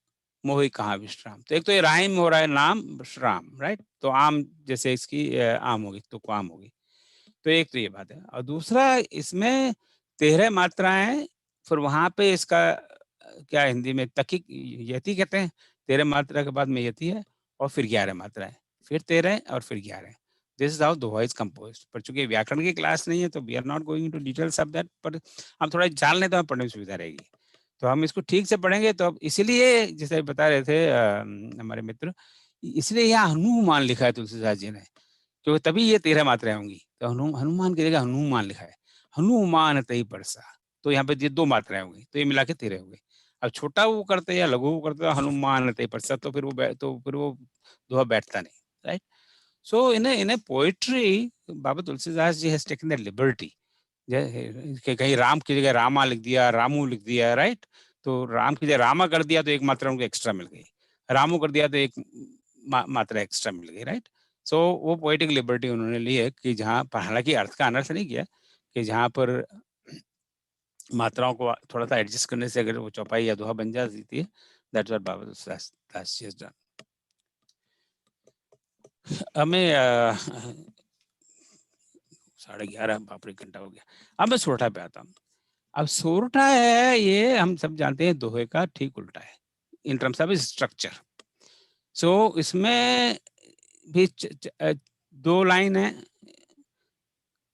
मोहि कहाँ विश्राम। तो एक तो ये राइम हो रहा है नाम श्राम, राइट। तो आम जैसे इसकी आम होगी तो आम होगी, तो एक तो ये बात है। और दूसरा इसमें 13 मात्राएं, फिर वहां पे इसका क्या हिंदी में तकी यति कहते हैं, 13 मात्रा के बाद में यति है और फिर 11 मात्राएं, फिर 13 और फिर 11। This is how doha is composed. पर चूंकि व्याकरण की क्लास नहीं है तो we are not going to details of that, पर हम थोड़ा जान लें तो हमें पढ़ने में सुविधा रहेगी। तो हम इसको ठीक से पढ़ेंगे। तो अब इसीलिए जैसे बता रहे थे हमारे मित्र, इसलिए यहाँ हनुमान लिखा है तुलसीदास जी ने, क्योंकि तभी ये 13 मात्राएं होंगी। तो हनुमान की जगह हनुमान लिखा है, हनुमान तई परसा, तो यहाँ पे ये 2 मात्राएं होंगी, तो ये मिला के 13 हो गई। अब छोटा वो करते या लघु वो करते हनुमान तई परसा, तो फिर वो दोहा बैठता नहीं, right. So in poetry Baba Tulsidas ji has taken the liberty, कहीं राम की जगह रामा लिख दिया, रामू लिख दिया, राइट। तो राम की जगह रामा कर दिया तो एक मात्रा उनको एक्स्ट्रा मिल गई, रामू कर दिया तो एक मात्रा एक्स्ट्रा मिल गई, राइट। सो वो पोएटिक लिबर्टी उन्होंने ली है कि जहाँ पर, हालांकि अर्थ का अनर्थ नहीं किया, कि जहाँ पर मात्राओं को थोड़ा सा एडजस्ट करने से अगर वो चौपाई या दोहा बन जाती है, that's what Baba Tulsidas ji has done. हमें 11:30 बाप रे घंटा हो गया। अब मैं सोरठा पे आता हूँ। अब सोरठा है, ये हम सब जानते हैं दोहे का ठीक उल्टा है इन टर्म्स ऑफ स्ट्रक्चर। सो इसमें भी 2 लाइन है।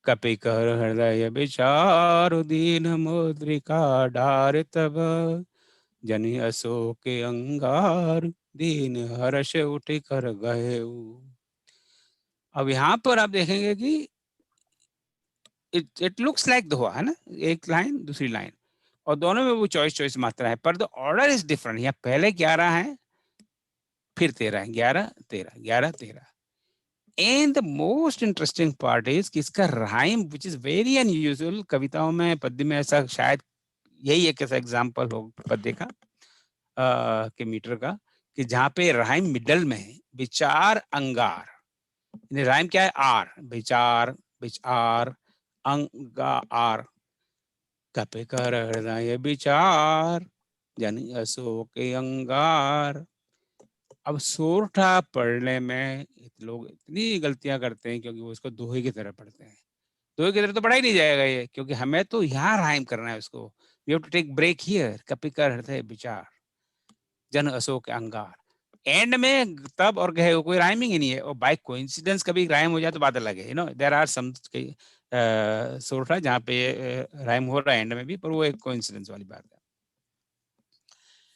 कपि कर हृदय विचार, दीन मुद्रिका डार तब, जनि अशोक अंगार, दीन हर्ष उठ कर गए। अब यहाँ पर आप देखेंगे कि इट लुक्स लाइक दोहा है ना, एक लाइन दूसरी लाइन, और दोनों में वो चॉइस मात्रा है, पर द ऑर्डर इज डिफरेंट। यहाँ पहले 11 है, फिर 13 है, 11 13 11 13। And the most interesting part is कि इसका rhyme which is very unusual, कविताओं में पद्य में ऐसा शायद यही एक ऐसा एग्जाम्पल हो पद्य का के मीटर का, कि जहाँ पे राइम मिडल में है, विचार अंगार। राइम क्या है? आर, विचार विचार अंगार, कपि कर हृदय विचार, जनि अशोक अंगार। अब सोरठा पढ़ने में लोग इतनी गलतियां करते हैं क्योंकि वो इसको दोहे की तरह पढ़ते हैं। दोहे की तरह तो पढ़ा ही नहीं जाएगा ये, क्योंकि हमें तो यहाँ राइम करना है उसको। We have to take break here, कपि कर हृदय विचार, जन अशोक अंगार। एंड में तब और गए कोई राइमिंग ही नहीं है, और बाय कोइंसिडेंस कभी राइम हो जाए तो बात अलग है। देयर आर सम सोरठा जहाँ पे राइम हो रहा है एंड में भी, पर वो एक कोइंसिडेंस वाली बात है।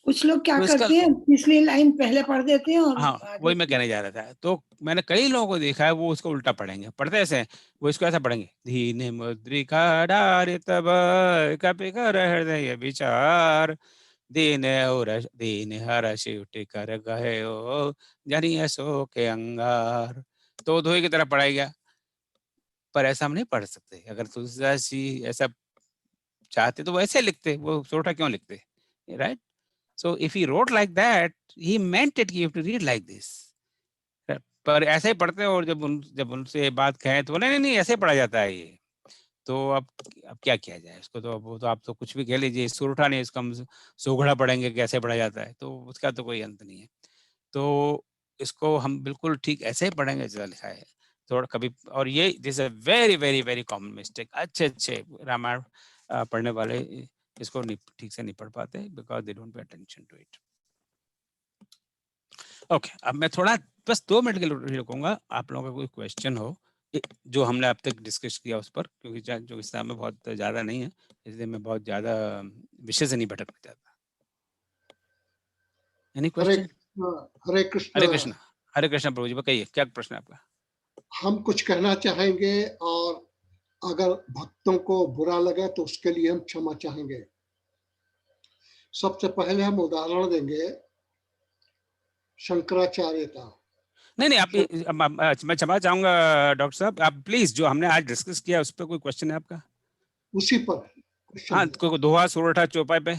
कुछ लोग क्या करते हैं, पिछली लाइन पहले पढ़ देते हैं और हाँ, वही मैं कहने जा रहा था। तो मैंने कई लोगों को देखा है वो उसको उल्टा पढ़ेंगे, पढ़ते ऐसे वो इसको ऐसा पढ़ेंगे, धीन मुद्रिका डार तब, कपि कर हृदय विचार, दीन हर्ष उठ कर गए, जनि अशोक अंगार। तो दोहे की तरह पढ़ाई गया, पर ऐसा हम नहीं पढ़ सकते। अगर तुलसीदास जी ऐसा चाहते तो वो ऐसे लिखते, वो सोरठा क्यों लिखते, right? So if he wrote like that, he meant it. You have to read like this. पर ऐसे ही पढ़ते हैं, और जब उनसे बात कहें तो नहीं ऐसे पढ़ा जाता है ये। तो अब क्या किया जाए इसको? तो वो तो आप तो कुछ भी कह लीजिए, सुरठा नहीं, इसको हम सोगड़ा पढ़ेंगे कैसे पढ़ा जाता है, तो उसका तो कोई अंत नहीं है। तो इसको हम बिल्कुल ठीक ऐसे ही पढ़ेंगे जैसा लिखा है। थोड़ा कभी, और ये this a very very very common mistake, अच्छे रामायण पढ़ने वाले इसको ठीक से नहीं पढ़ पाते, because they don't pay attention to it. Okay, अब मैं थोड़ा बस 2 मिनट के लिए रुकूंगा, आप लोगों का कोई क्वेश्चन हो जो हमने अब तक डिस्कस किया उस पर, क्योंकि जो इस में बहुत ज़्यादा नहीं है, इसलिए मैं बहुत ज़्यादा विषय से नहीं भटकना चाहता। Any question? हरे कृष्ण। हरे कृष्ण। हरे कृष्ण प्रभु जी, बताइए क्या प्रश्न है आपका? हम कुछ कहना चाहेंगे और अगर भक्तों को बुरा लगे तो उसके लिए हम क्षमा चाहेंगे। सबसे पहले हम उदाहरण देंगे शंकराचार्य का। नहीं, आप मैं क्षमा चाहूंगा डॉक्टर साहब, आप प्लीज जो हमने आज डिस्कस किया उस पर कोई क्वेश्चन है आपका? उसी पर हाँ, कोई दोहा सोरठा चौपाई पे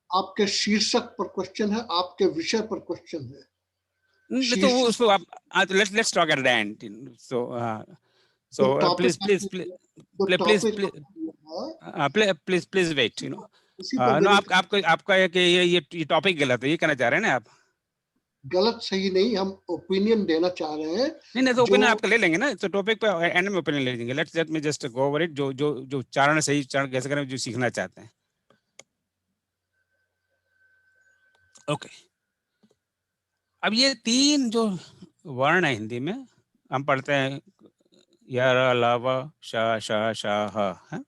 आपके शीर्षक पर क्वेश्चन है, आपके विषय पर क्वेश्चन है। तो वो उसको आप let's talk at the end. So please wait, you know. No, आपका ये टॉपिक गलत है, ये कहना चाह रहे हैं ना आप? गलत सही नहीं, हम ओपिनियन देना चाह रहे हैं। नहीं, तो ओपिनियन आपका ले लेंगे ना, तो टॉपिक पे एंड में ओपिनियन ले लेंगे। Late me just go over it, जो उच्चारण सही उच्चारण कैसे करें, जो सीखना चाहते हैं। ओके, अब ये 3 जो वर्ण है हिंदी में हम पढ़ते हैं, य, र, ल, व, श, श, ह।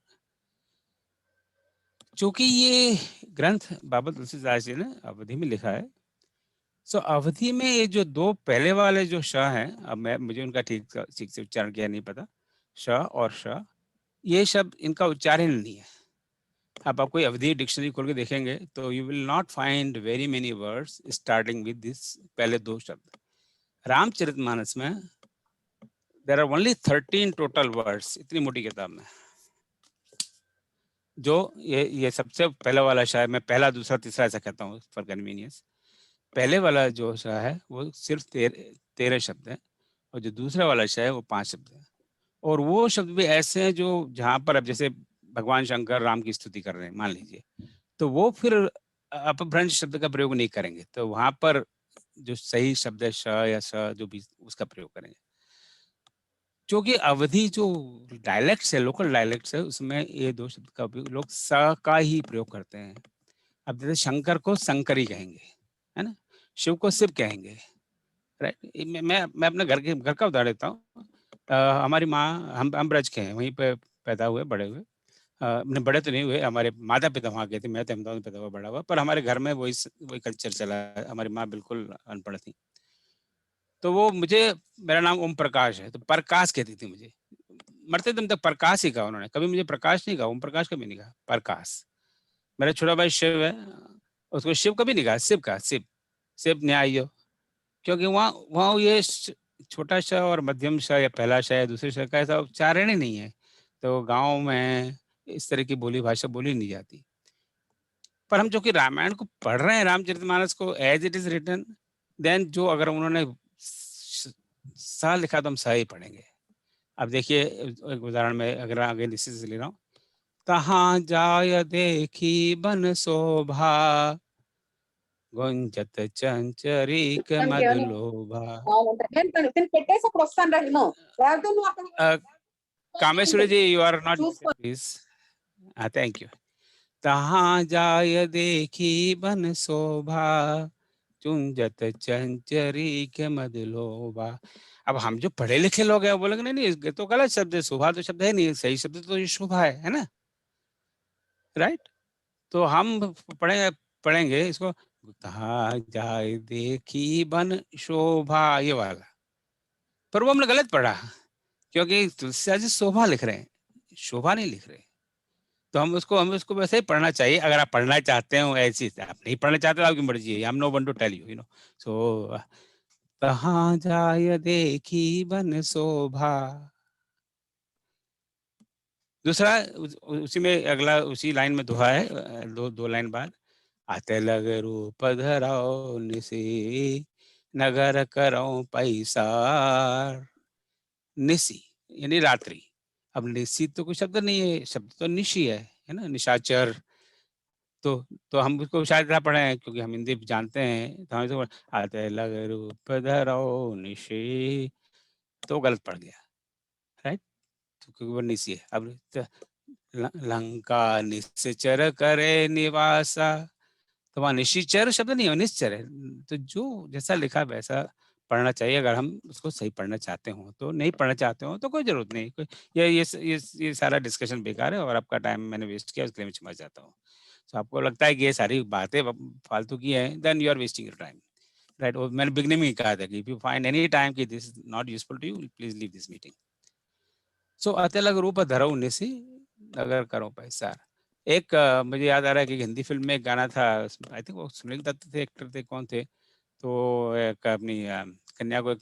चूंकि ये ग्रंथ बाबा तुलसीदास जी ने अवधि में लिखा है, सो अवधि में ये जो 2 पहले वाले जो श हैं, अब मुझे उनका ठीक से उच्चारण किया नहीं पता, श और श, ये शब्द इनका उच्चारण नहीं है। आप कोई अवधि डिक्शनरी खोल के देखेंगे तो you will not find very many words starting with this पहले 2 शब्द। रामचरितमानस में there are only 13 total words, इतनी मोटी किताब में। जो ये सबसे पहला वाला शायद, मैं पहला दूसरा तीसरा ऐसा कहता हूँ फॉर कन्वीनियंस, पहले वाला जो शाह है वो सिर्फ 13 शब्द है, और जो दूसरा वाला शाह है वो 5 शब्द है। और वो शब्द भी ऐसे हैं जो जहाँ पर अब जैसे भगवान शंकर राम की स्तुति कर रहे हैं मान लीजिए, तो वो फिर अपभ्रंश शब्द का प्रयोग नहीं करेंगे, तो वहां पर जो सही शब्द है श या स जो भी उसका प्रयोग करेंगे। क्योंकि अवधि जो डायलेक्ट्स है, लोकल डायलेक्ट्स है, उसमें ये 2 शब्द का उपयोग लोग स का ही प्रयोग करते हैं। अब जैसे शंकर को शंकरी कहेंगे, है ना, शिव को शिव कहेंगे, राइट। मैं अपने घर का उदाहरण देता हूँ। हमारी माँ, हम ब्रज के हैं, वहीं पे पैदा हुए बड़े हुए, अपने बड़े तो नहीं हुए, हमारे माता पिता वहाँ गए थे, मैं तो अहमदाबाद में पैदा हुआ बड़ा हुआ, पर हमारे घर में वही कल्चर चला। हमारी माँ बिल्कुल अनपढ़ थी, तो वो मेरा नाम ओम प्रकाश है, तो प्रकाश कहती थी मुझे, मरते दम तक प्रकाश ही कहा उन्होंने, कभी मुझे प्रकाश नहीं कहा, ओम प्रकाश कभी नहीं कहा, प्रकाश। मेरा छोटा भाई शिव है, उसको शिव कभी नहीं कहा, शिव कहा, शिव न्याय, क्योंकि वहाँ ये छोटा श और मध्यम श या पहला श या दूसरे श का ऐसा उच्चारण ही नहीं है, तो गाँव में इस तरह की बोली भाषा बोली नहीं जाती। पर हम जो कि रामायण को पढ़ रहे हैं, रामचरितमानस को as it is written, then जो अगर उन्होंने सा लिखा तो हम सा ही पढ़ेंगे। अब देखिए एक उदाहरण में अगर आगे नीचे से ले रहा हूँ, तहाँ जाय देखी बन शोभा, गुंजत चंचरीक मधुलोभा। Kameshwari ji, you are not, please. Thank you. तहाँ जाय देखी बन शोभा, चुंजत चंचरीक मधुलोभा। अब हम जो पढ़े लिखे लोग हैं वो बोलेंगे नहीं ये तो गलत शब्द है, शोभा तो शब्द है नहीं, सही शब्द तो ये शोभा है ना, राइट। तो हम पढ़ेंगे इसको, तहाँ जाय देखी बन शोभा, ये वाला, पर वो हमने गलत पढ़ा, क्योंकि तुलसीदास जी शोभा लिख रहे हैं, शोभा नहीं लिख रहे। तो हम उसको वैसे ही पढ़ना चाहिए, अगर आप पढ़ना चाहते हो ऐसी, आप नहीं पढ़ना चाहते तो आपकी मर्जी है, I am no one to tell you, you know. So तहाँ जाय देखी बन शोभा। दूसरा उसी में अगला उसी लाइन में दोहा है, दो लाइन बाद, आते लग रूप धराओ निसी, नगर करो पैसार। निसी यानी रात्रि, अब निशी तो कोई शब्द नहीं है, शब्द तो निशी है ना, निशाचर। तो हम उसको शायद ना पढ़े हैं क्योंकि हम हिंदी जानते हैं, तो हमें तो आते लग रूप धरो निशी, तो गलत पड़ गया, राइट। तो क्योंकि वो निशी है। अब लंका निश्चर करे निवासा, तो वहाँ निश्चर शब्द नहीं है, निश्चर है। तो जो जैसा लिखा वैसा पढ़ना चाहिए, अगर हम उसको सही पढ़ना चाहते हो तो। नहीं पढ़ना चाहते हो तो कोई जरूरत नहीं। कोई ये सारा डिस्कशन बेकार है और आपका टाइम मैंने वेस्ट किया, उसके लिए मैं समझ जाता हूँ। तो आपको लगता है कि ये सारी बातें फालतू की हैं, then you are wasting your time, right. और मैंने बिगनिंग में ही कहा था कि if you find any time कि this is not useful to you, please leave this meeting. So अतलग रूप धरो निसी अगर करो पैसा। एक मुझे याद आ रहा है कि हिंदी फिल्म में एक गाना था, आई थिंक वो सुनील दत्त थे, एक्टर थे, कौन थे, तो एक अपनी कन्या को,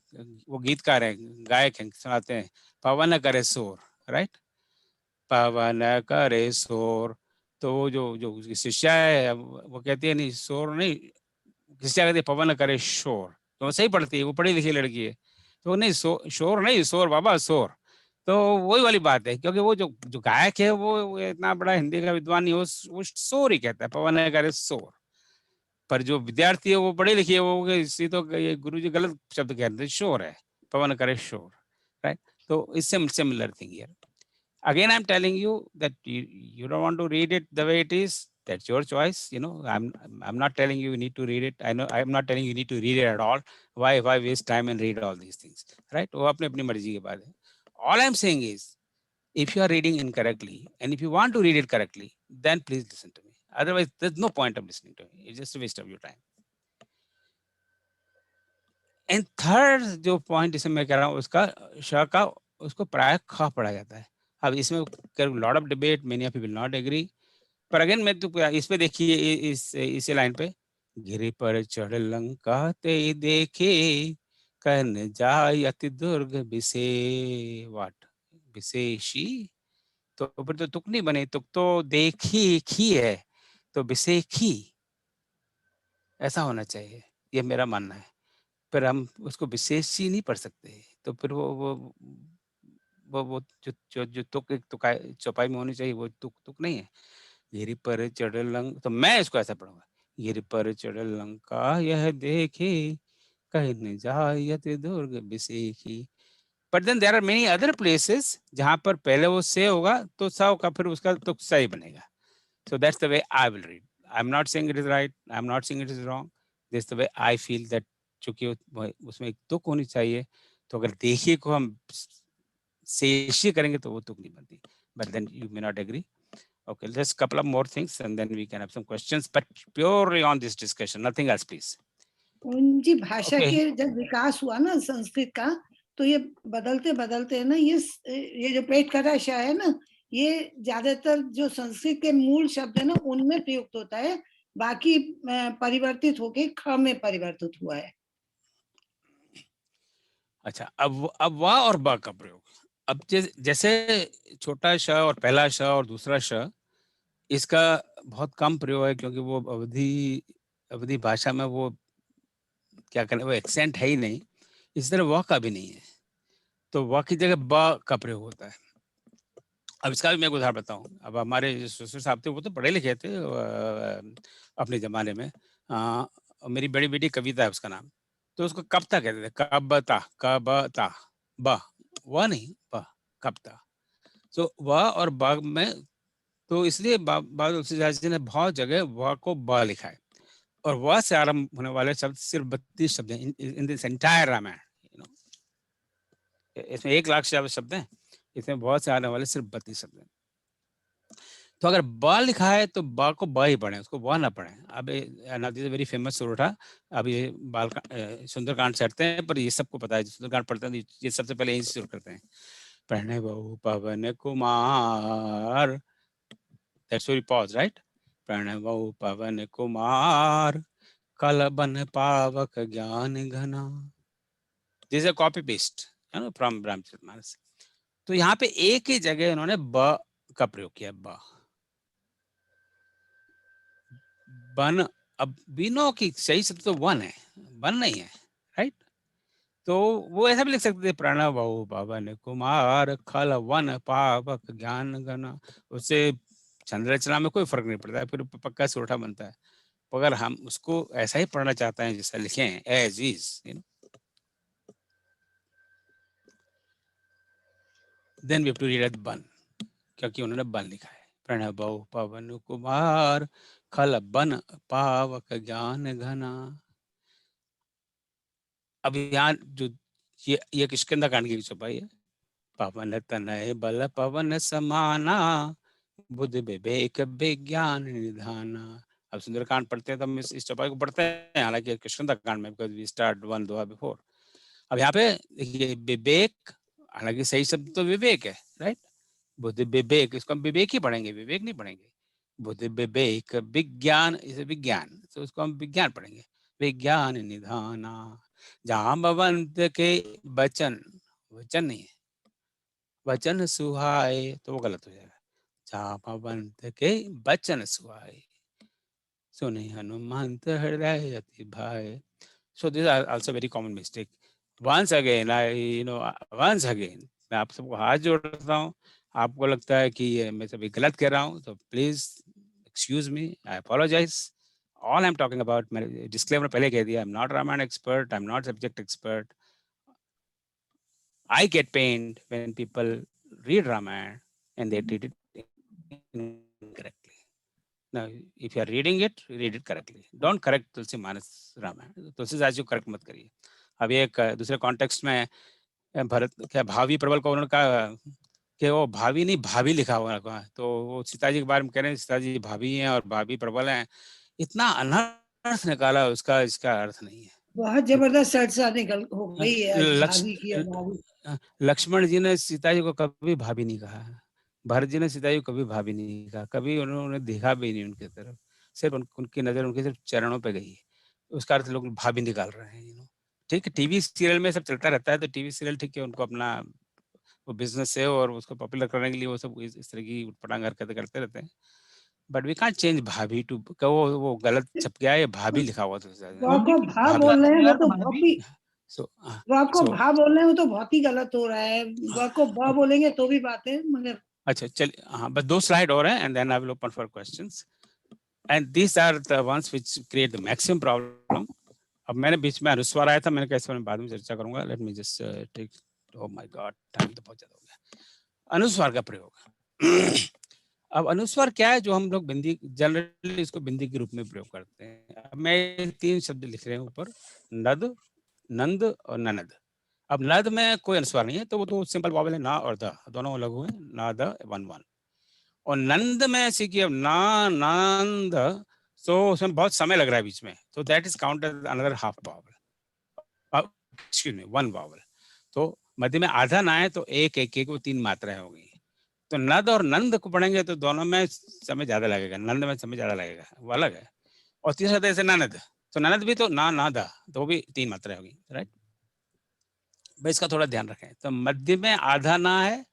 वो गीतकार है, गायक हैं, सुनाते हैं, पवन करे शोर, राइट, पवन करे शोर। तो वो जो शिष्या है वो कहती है नहीं शोर नहीं, शिष्या कहती है पवन करे शोर, तो वो सही पढ़ती है, वो पढ़ी लिखी लड़की है, तो नहीं शोर नहीं, शोर बाबा शोर। तो वही वाली बात है, क्योंकि वो जो गायक है वो इतना बड़ा हिंदी का विद्वान नहीं, वो शोर ही कहता है, पवन करे शोर। पर जो विद्यार्थी है वो पढ़े लिखे, वो इसी तो ये गुरुजी गलत शब्द कहते हैं, शोर है, पवन करे शोर, राइट। तो इससे similar thing here. Again, I'm telling you that you don't want to read it the way it is. That's your choice. You know, I'm not telling you need to read it. I know I'm not telling you need to read it at all. Why waste time and read all these things, right? वो अपने अपनी मर्जी की बात है. All I'm saying is, if you are reading incorrectly and if you want to read it correctly, then please listen to me. Otherwise, there's no point of listening to me. It's just a waste of your time. And third जो point इसे मैं कह रहा हूँ, उसका श का उसको प्राय ख पढ़ा जाता है. अब इसमें lot of debate, many of you will not agree, पर अगेन मैं तो इस पे देखिए, इस लाइन पे, गिरि पर चढ़ लंका ते देखे कन जाय अति दुर्ग बिसे, व्हाट बिसेशी, तो फिर तो तुक नहीं बने, तुक तो देखी खी है, तो बिसेखी ऐसा होना चाहिए, ये मेरा मानना है। पर हम उसको विशेषी नहीं पढ़ सकते, तो फिर वो जो तुक एक चौपाई में होनी चाहिए, वो तुक नहीं है। गिरि पर चढ़ लंका, तो मैं इसको ऐसा पढ़ूंगा, गिरि पर चढ़ लंका यह देखे कहीं न जायत दुर्ग बिसेखी। But then there are many other places जहां पर पहले वो से होगा तो सा का फिर उसका तुक सही बनेगा। So that's the way I will read. I'm not saying it is right. I'm not saying it is wrong. This is the way I feel that चूंकि उसमें एक तुक होनी चाहिए, तो अगर देखिए को हम शेषी करेंगे तो वो तुक नहीं बनती. But then you may not agree. Okay, just couple of more things and then we can have some questions, but purely on this discussion, nothing else, please. जी भाषा के जब विकास हुआ ना संस्कृत का, तो ये बदलते बदलते है ना, ये जो पेट कटा श है ना, ये ज्यादातर जो संस्कृत के मूल शब्द है ना उनमें प्रयुक्त होता है, बाकी परिवर्तित होके ख में परिवर्तित हुआ है. अच्छा, अब वा और बा का प्रयोग, अब जैसे छोटा श और पहला श और दूसरा श, इसका बहुत कम प्रयोग है, क्योंकि वो अवधि भाषा में वो क्या करें, वो एक्सेंट है ही नहीं, इस तरह व का भी नहीं है, तो व की जगह ब का प्रयोग होता है. अब इसका भी मैं एक उदाहरण बताऊं. अब हमारे ससुर साहब थे, वो तो पढ़े लिखे थे अपने जमाने में. मेरी बड़ी बेटी कविता है उसका नाम, तो उसको कबता कहते थे, कबता, ब व नहीं, ब कबता. तो व और ब में, तो इसलिए बाबा तुलसीदास जी ने बहुत जगह व को ब लिखा है, और व से आरंभ होने वाले शब्द सिर्फ 32 शब्द हैं इन दिस एंटायर रामायण. इसमें 1 लाख से शब्द हैं, इसमें बहुत से आने वाले सिर्फ 32 शब्द हैं. तो अगर ब लिखा है तो ब को ब ही पढ़ें, उसको व ना पढ़ें. अब दिस वेरी फेमस सुरठा, अब ये सुंदरकांड से हटते हैं, पर ये सबको पता है, सुंदरकांड पढ़ते हैं ये सबसे पहले यही शुरू करते हैं, पढ़ने बहु Pavan Kumar, that's where we pause, right. पढ़ने बहु पवन कुमार कल बन पावक ज्ञान घना. This is a copy paste from Ramcharitmanas. तो यहाँ पे एक ही जगह उन्होंने ब का प्रयोग किया, ब बन. अब बिनो की सही शब्द तो वन है, बन नहीं है, राइट. तो वो ऐसा भी लिख सकते थे, प्रणव पवन कुमार खल वन पावक ज्ञान गना। उससे छंद रचना में कोई फर्क नहीं पड़ता है, फिर पक्का सोठा बनता है। अगर हम उसको ऐसा ही पढ़ना चाहते हैं जैसा लिखे हैं, as is, you know, then we have to read at one, क्योंकि उन्होंने बन लिखा है। प्रणव पवन कुमार खल बन पावक ज्ञान घना। अब यहाँ जो ये किष्किंधा कांड की छपाई है। पवन तनय बल पवन समाना बुद्धि विवेक विज्ञान निधाना। अब सुंदरकांड पढ़ते हैं तो हम इस चौपाई को पढ़ते हैं, हालांकि किष्किंधा कांड में, because we start one doha before. अब यहाँ पे देखिए विवेक, हालांकि सही शब्द तो विवेक है, राइट। बुद्धि विवेक, इसको हम विवेक ही पढ़ेंगे, विवेक नहीं पढ़ेंगे। बुद्धि विवेक विज्ञान, इसे विज्ञान, तो उसको हम विज्ञान पढ़ेंगे। विज्ञान निधाना जाम्बवंत के वचन, वचन नहीं है, वचन सुहाए, तो वो गलत हो जाएगा। जाम्बवंत के वचन सुहाए सुने हनुमंत हृदय अति भाए। So these are also very common mistake. Once again, once again, मैं आप सबको हाथ जोड़ता हूँ। आपको लगता है कि मैं सभी गलत कह रहा हूँ तो please excuse me, I apologize. All I'm talking about, मैं डिस्क्लेमर पहले कह दिया, I'm not Ramayana expert, I'm not subject expert. I get pained when people read Ramayana and they read it incorrectly. Now, if you are reading it, read it correctly. Don't correct तुलसी मानस रामायण, तुलसी दास जी को करेक्ट मत करिए। अब एक दूसरे कॉन्टेक्स्ट में भरत क्या भावी प्रबल को उन्होंने कहा कि वो भावी नहीं भाभी लिखा हुआ है, तो वो सीता जी के बारे में कह रहे हैं सीता जी भाभी हैं और भाभी प्रबल हैं। इतना अनर्थ निकाला उसका, इसका अर्थ नहीं है। बहुत जबरदस्त चर्चा निकल हो गई है। लक्ष्मण जी ने सीता जी को कभी भाभी नहीं कहा, भरत जी ने सीता जी को कभी भाभी नहीं कहा, कभी उन्होंने देखा भी नहीं उनकी तरफ, सिर्फ उनकी नजर उनके सिर्फ चरणों पे गई है। उसका अर्थ लोग भाभी निकाल रहे हैं, यू नो। ठीक है, टीवी सीरियल में सब चलता रहता है, तो टीवी सीरियल ठीक है, उनको अपना वो बिजनेस है और उसको पॉपुलर करने के लिए वो सब इस तरह की उटपटांग हरकतें करते रहते हैं। बट वी कांट चेंज भाभी टू, वो गलत छप गया है, भाभी लिखा हुआ था। आपको भा बोल रहे हैं, वो तो बहुत ही वो आपको भा बोल रहे हैं, वो तो बहुत ही गलत हो रहा है। आपको भा बोलेंगे तो भी बात है, मगर अच्छा चलिए, हाँ बस 2 स्लाइड और हैं and then I will open for questions and these are the ones which create the maximum problem. अब मैंने बीच में अनुस्वार आया था, मैंने कहा इस पर मैं बाद में चर्चा करूंगा। Let me just take, oh my God, time तो बहुत ज्यादा हो गया। अनुस्वार का प्रयोग अब अनुस्वार क्या है, जो हम लोग बिंदी जनरली इसको बिंदी के रूप में प्रयोग करते हैं। अब मैं 3 शब्द लिख रहे हैं ऊपर, नद, नंद और ननद। अब नद में कोई अनुस्वार नहीं है, तो वो तो सिंपल वॉवल है, ना और द, दोनों लघु हैं, ना द 1 1। और नंद में सीखिए, अब ना नंद, तो उसमें बहुत समय लग रहा है बीच में, तो that is counted another half vowel, excuse me 1 vowel. तो मध्य में आधा ना है तो एक एक एक वो 3 मात्राएं हो गई। तो नद और नंद को पढ़ेंगे तो दोनों में समय ज्यादा लगेगा, नंद में समय ज्यादा लगेगा, वो अलग है। और तीसरा जैसे ननद, तो ननद भी तो ना ना दा, तो वो भी 3 मात्राएं होगी, राइट। भाई इसका थोड़ा ध्यान रखें। तो मध्य में आधा ना है,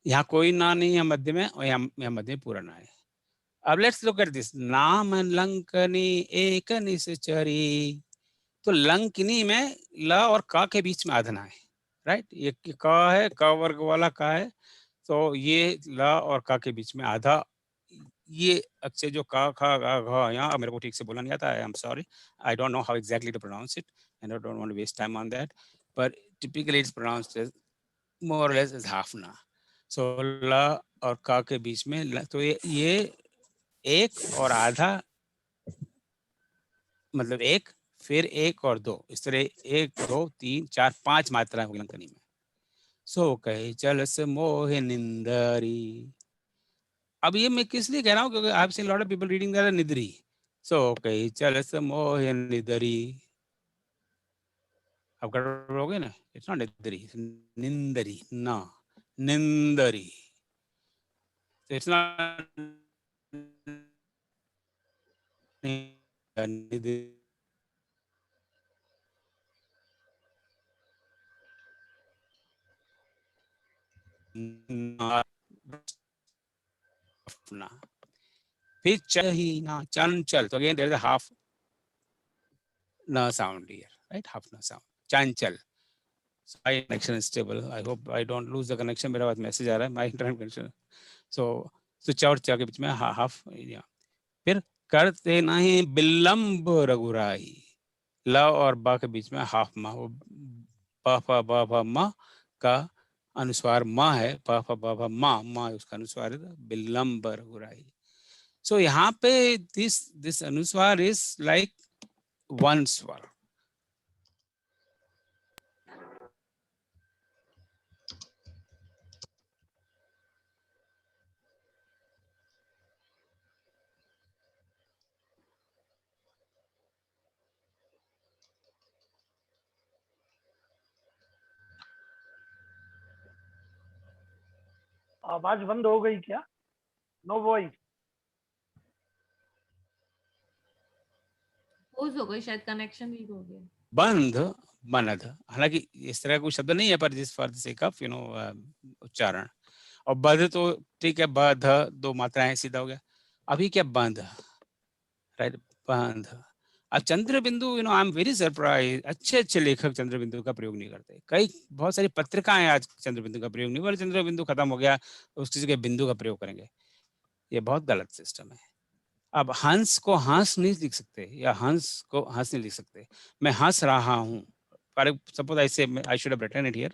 यहाँ कोई ना नहीं है मध्य में, और यहाँ मध्य में पूरा ना है। अब लेट्स लुक एट दिस, नाम लंकनी एक निश्चरी। तो लंकनी में ल और क के बीच में आधा ना है, राइट। ये क है, क वर्ग वाला क है, तो ये ल और क के बीच में आधा, ये अक्षर जो क ख ग घ, यहाँ मेरे को ठीक से बोलना नहीं आता है, I am sorry, I don't know how exactly to pronounce it and I don't want to waste time on that, but typically it's pronounced as more or less as half na. So la और का के बीच में तो ये एक और आधा, मतलब एक, फिर एक और दो, इस तरह 1 2 3 4 5 मात्रा है लंकनी में। सो कहे चल से मोह निंदरी। अब ये मैं किस लिए कह रहा हूँ, क्योंकि I have seen lot of people reading that निद्री। सो कहे चल से मोह निंदरी, अब गड़बड़ हो गई ना, इट्स नॉट निंदरी, निंदरी, ना निंदरी, इट्स नॉट फिर चहीना चंचल, तो again there is a half ना साउंड हियर, राइट, हाफ ना साउंड, चंचल। My connection is stable. I hope I don't lose the connection. मेरा पास मैसेज आ रहा है, my internet connection. So switch और चा के बीच में हाफ. फिर करते नहीं बिलम्ब रघुराई, ल और बा के बीच में हाफ मा, वो प फ ब भ म का अनुस्वार मा है, प फ ब भ मा उसका अनुस्वार है बिलम्ब रघुराई. So यहाँ पे this अनुस्वार is like one स्वर. आवाज बंद हो गई क्या? No voice. पोज हो गई शायद, कनेक्शन वीक हो गया. बंध बनध, हालांकि इस तरह का कोई शब्द नहीं है, पर जिस फॉर द सेक ऑफ उच्चारण. और बध तो ठीक है, बध दो मात्राएं सीधा हो गया. अभी क्या बंध, राइट, बंध. अब चंद्र बिंदु, आई एम वेरी सरप्राइज, अच्छे लेखक चंद्र बिंदु का प्रयोग नहीं करते. कई बहुत सारी पत्रिकाएं आज चंद्र बिंदु का प्रयोग नहीं, बोले चंद्र बिंदु खत्म हो गया, उसकी जगह बिंदु का प्रयोग करेंगे. ये बहुत गलत सिस्टम है. अब हंस को हंस नहीं लिख सकते, या हंस को हंस नहीं लिख सकते. मैं हंस रहा हूँ, suppose I say I should have written it here.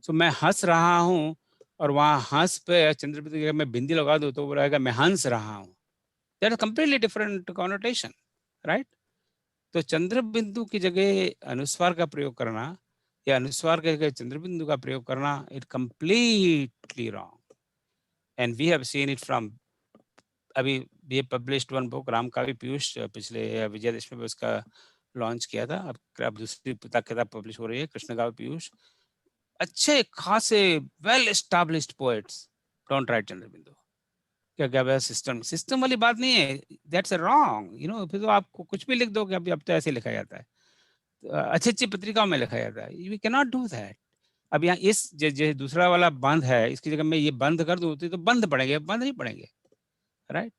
So मैं हंस रहा हूँ, और वहाँ हंस पे चंद्र बिंदु की जगह मैं बिंदी लगा दूँ तो वो रहेगा मैं हंस रहा हूँ. That is completely different connotation, right. तो चंद्र बिंदु की जगह अनुस्वार का प्रयोग करना, या अनुस्वार की जगह चंद्र बिंदु का प्रयोग करना, it completely wrong. And we have seen it from, अभी ये published one book Ramkavya Piyush, पिछले विजयदशमी में उसका लॉन्च किया था. अब दूसरी किताब पब्लिश हो रही है, कृष्णकाव्य पीयूष. अच्छे खासे well established poets don't write चंद्र बिंदु. क्या सिस्टम वाली बात नहीं है, दैट्स रॉन्ग. फिर तो आपको कुछ भी लिख दो कि अब तो ऐसे लिखा जाता है, अच्छी पत्रिकाओं में लिखा जाता है. We can not do that. अब यहाँ इस जो दूसरा वाला बंद है, इसकी जगह मैं ये बंद कर दूं तो बंद पड़ेंगे, बंद नहीं पड़ेंगे, राइट.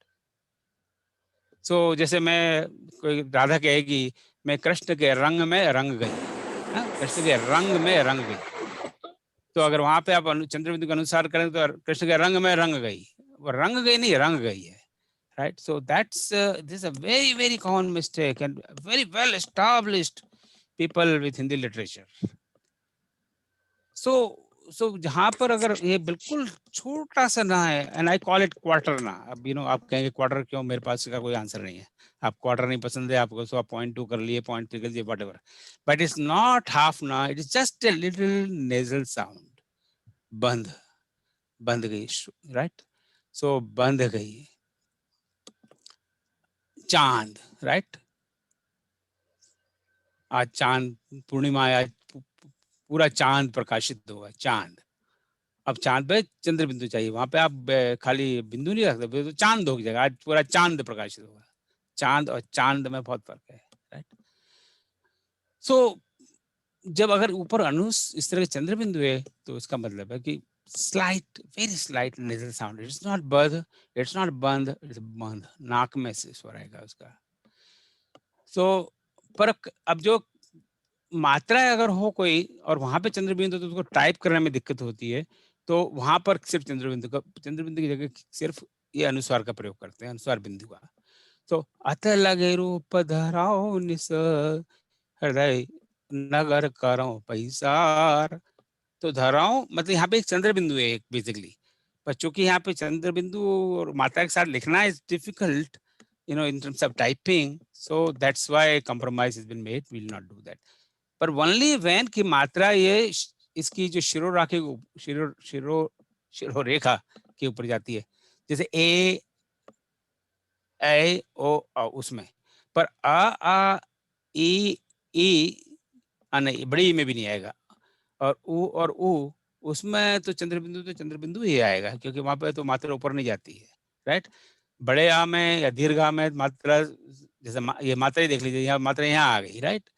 सो जैसे मैं, कोई राधा कहेगी मैं कृष्ण के रंग में रंग गई, कृष्ण के रंग में रंग गई. तो अगर वहां पे आप चंद्र बिंदु के अनुसार करें तो कृष्ण के रंग में रंग गई, वो रंग गई नहीं, रंग गई है, right. So that's this a very very common mistake and very well established people with Hindi literature. So जहाँ पर अगर ये बिल्कुल छोटा सा ना है, and I call it quarter ना. अब आप कहेंगे क्वार्टर क्यों, मेरे पास इसका कोई आंसर नहीं है. आप क्वार्टर नहीं पसंद है आपको, सो आप 0.2 कर लिए, 0.3 कर लिए, whatever. But it's not half ना, it is just a little nasal sound. बंद, बंद गई, राइट. सो बंद गई. चांद, राइट. आज चांद पूर्णिमा है, आज पूरा चांद प्रकाशित होगा, चांद. अब चांद पे चंद्र बिंदु चाहिए, वहां पे आप खाली बिंदु नहीं रख सकते, तो चांद हो जाएगा, आज पूरा चांद प्रकाशित होगा. चांद और चांद में बहुत फर्क है, राइट. सो जब अगर ऊपर अनुस इस तरह के चंद्र बिंदु है, तो इसका मतलब है कि slight, very slight nasal sound. It's not बंद, इट्स नॉट बंद, इट्स बंद. नाक में से स्वर आएगा उसका. सो पर अब जो मात्रा अगर हो कोई और वहां पे चंद्र बिंदु, तो उसको टाइप करने में दिक्कत होती है. तो वहां पर सिर्फ चंद्र बिंदु की जगह सिर्फ ये अनुस्वार का प्रयोग करते हैं, अनुस्वार बिंदु का. तो अत लगे रूप धराओ निस हृदय नगर करो पैसार. तो धराओ मतलब यहाँ पे एक चंद्र बिंदु है एक बेसिकली, पर चूंकि यहाँ पे चंद्र बिंदु और मात्रा के साथ लिखना is difficult, in terms of typing, so that's why compromise has been made. We will not do that. पर only when की मात्रा ये इसकी जो शिरो रेखा के ऊपर जाती है, जैसे ए ओ उसमें, पर आ ई नहीं, बड़ी में भी नहीं आएगा. और ऊ उसमें तो चंद्र बिंदु ही आएगा, क्योंकि वहां पे तो मात्रा ऊपर नहीं जाती है, राइट. बड़े आ में या दीर्घ आ में मात्रा, जैसे ये मात्रा ही देख लीजिए, यहाँ मात्रा यहाँ आ गई, राइट.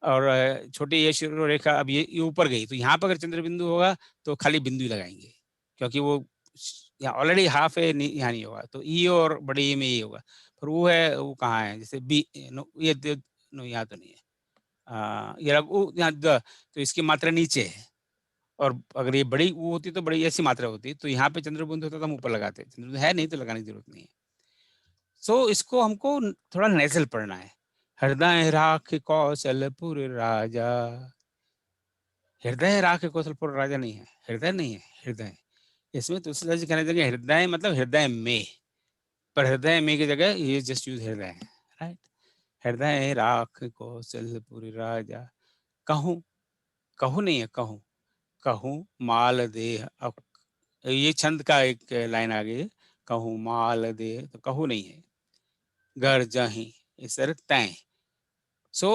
और छोटी ये शिरो रेखा अब ये ऊपर गई, तो यहाँ पर अगर चंद्र बिंदु होगा तो खाली बिंदु ही लगाएंगे, क्योंकि वो यहाँ ऑलरेडी हाफ है, यहाँ नहीं होगा. तो ई और बड़े ई में ये होगा. पर वो है, वो कहाँ है, जैसे बी, नो ये नो, यहाँ तो नहीं है. ये लघु यहाँ द, तो इसकी मात्रा नीचे है, और अगर ये बड़ी वो होती तो बड़ी ऐसी मात्रा होती, तो यहाँ पे चंद्रबिंदु होता तो हम ऊपर लगाते, चंद्रबिंदु है नहीं तो लगाने की जरूरत नहीं है। सो इसको हमको थोड़ा नेजल पढ़ना है। हृदय राख कौशलपुर राजा, हृदय राख कौशलपुर राजा नहीं है, हृदय नहीं है, हृदय। इसमें तुलसीदास जी कहने लगे हृदय मतलब हृदय में, पर हृदय में की जगह ये जस्ट यूज हृदय, राइट। हृदय राख कौशलपुर राजा, कहूँ, कहूँ नहीं है, कहूँ, कहूँ माल देह। अब ये छंद का एक लाइन आ गई है, कहूँ माल देह, तो कहूँ नहीं है, घर जहीं, इस तरह तय। सो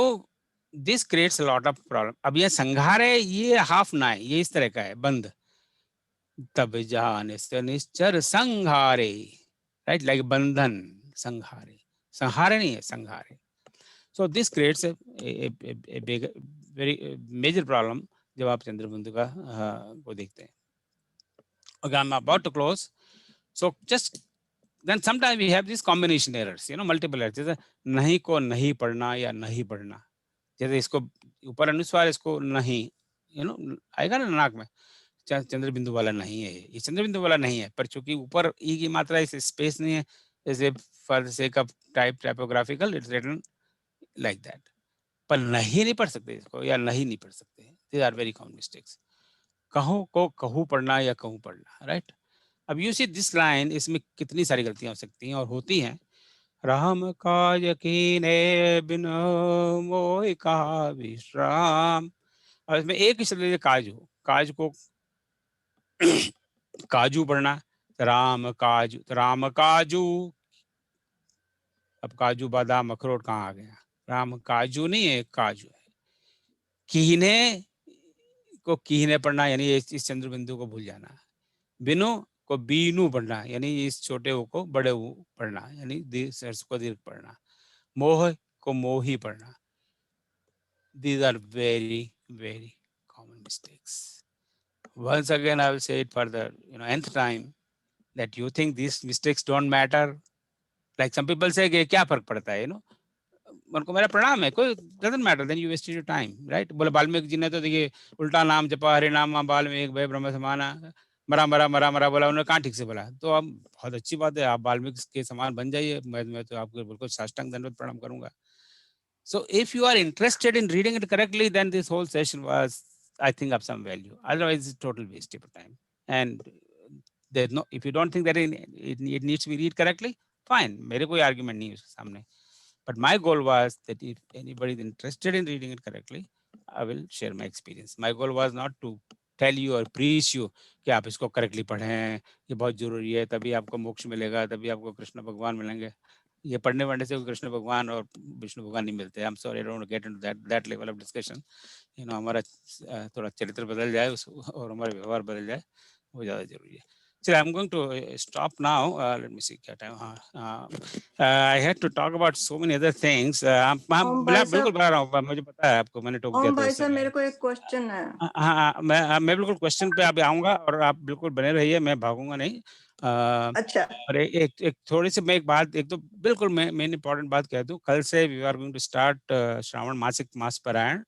this creates lot of problem. अब ये संघार है, ये हाफ ना है, ये इस तरह का है, बंद। तब जान से निश्चर संघारे, राइट, लाइक बंधन, संघारे, संहारे नहीं है, संघारे। So this creates a big very major problem जब आप चंद्रबिंदु का को देखते हैं। Okay, I'm about to close. So just then sometimes we have these combination errors, you know, multiple errors. जैसे नहीं को नहीं पढ़ना या नहीं पढ़ना, जैसे इसको ऊपर अनुस्वार, इसको नहीं, you know, आएगा ना नाक में, चंद्रबिंदु वाला नहीं है, ये चंद्रबिंदु वाला नहीं है, पर चूंकि ऊपर ई की मात्रा इस स्पेस नहीं है, जैसे for the sake of typographical it's written like that, पर नहीं नहीं पढ़ सकते इसको, या नहीं पढ़ सकते। These are very common mistakes. कहूँ को कहूँ पढ़ना या कहूँ पढ़ना, राइट। अब यू सी दिस लाइन, इसमें कितनी सारी गलतियां हो सकती हैं और होती हैं। राम काज कीने बिन मोहि कहा विश्राम, और इसमें एक ही शब्द काज हो, काज को काजू पढ़ना, राम काजू, राम काजू, अब काजू बादाम अखरोट कहाँ आ गया, राम काजू नहीं है, काजू है। कीने को कीने पढ़ना, यानी इस चंद्रबिंदु को भूल जाना। बिनु को बीनू पढ़ना, यानी इस छोटे ओ को बड़े ओ पढ़ना, यानी को दीर्घ पढ़ना। मोह को मोही पढ़ना। These are very, very common mistakes. Once again, I will say it for the nth time, that you think these mistakes don't matter. Like some people say कि क्या फर्क पड़ता है, उनको मेरा प्रणाम है, कोई doesn't matter, then you wasted your time, right? बोले वाल्मीकि जी ने तो देखिए उल्टा नाम जपा, हरे नाम वाल्मीकि भय ब्रह्म समाना, मरा मरा मरा मरा बोला, उन्होंने कहाँ ठीक से बोला। तो अब बहुत अच्छी बात है, आप वाल्मीकि के समान बन जाइए, मैं तो आपको बिल्कुल साष्टांग दंडवत प्रणाम करूंगा। So if you are interested in reading it correctly, then this whole session was, I think, of some value. Otherwise, it's total waste of time. And there's no, if you don't think that it needs to be read correctly, fine. मेरे कोई argument नहीं है उसके सामने. But my goal was that if anybody is interested in reading it correctly, I will share my experience. My goal was not to tell you or preach you कि आप इसको correctly पढ़ें, ये बहुत जरूरी है, तभी आपको मोक्ष मिलेगा, तभी आपको कृष्ण भगवान मिलेंगे। ये पढ़ने वाले से कृष्ण भगवान और विष्णु भगवान नहीं मिलते। I'm sorry, I don't want to get into that level of discussion. हमारा थोड़ा चरित्र बदल जाए और हमारा व्यवहार बदल जाए, वो ज़्यादा जरूरी है। चलिए, I'm going to stop now. Let me see क्या time. I had to talk about so many other things. बिल्कुल बता रहा हूँ, मुझे पता है आपको, मैंने टोक दिया था। भाई साहब, मेरे को एक क्वेश्चन है। हाँ, मैं बिल्कुल क्वेश्चन पे आप आऊँगा और आप बिल्कुल बने रहिए, मैं भागूंगा नहीं। अच्छा। और एक थोड़ी सी मैं एक बात, एक तो बिल्कुल मेन इंपॉर्टेंट बात कह दूं, कल से we are going to start श्रावण मासिक मास पारायण।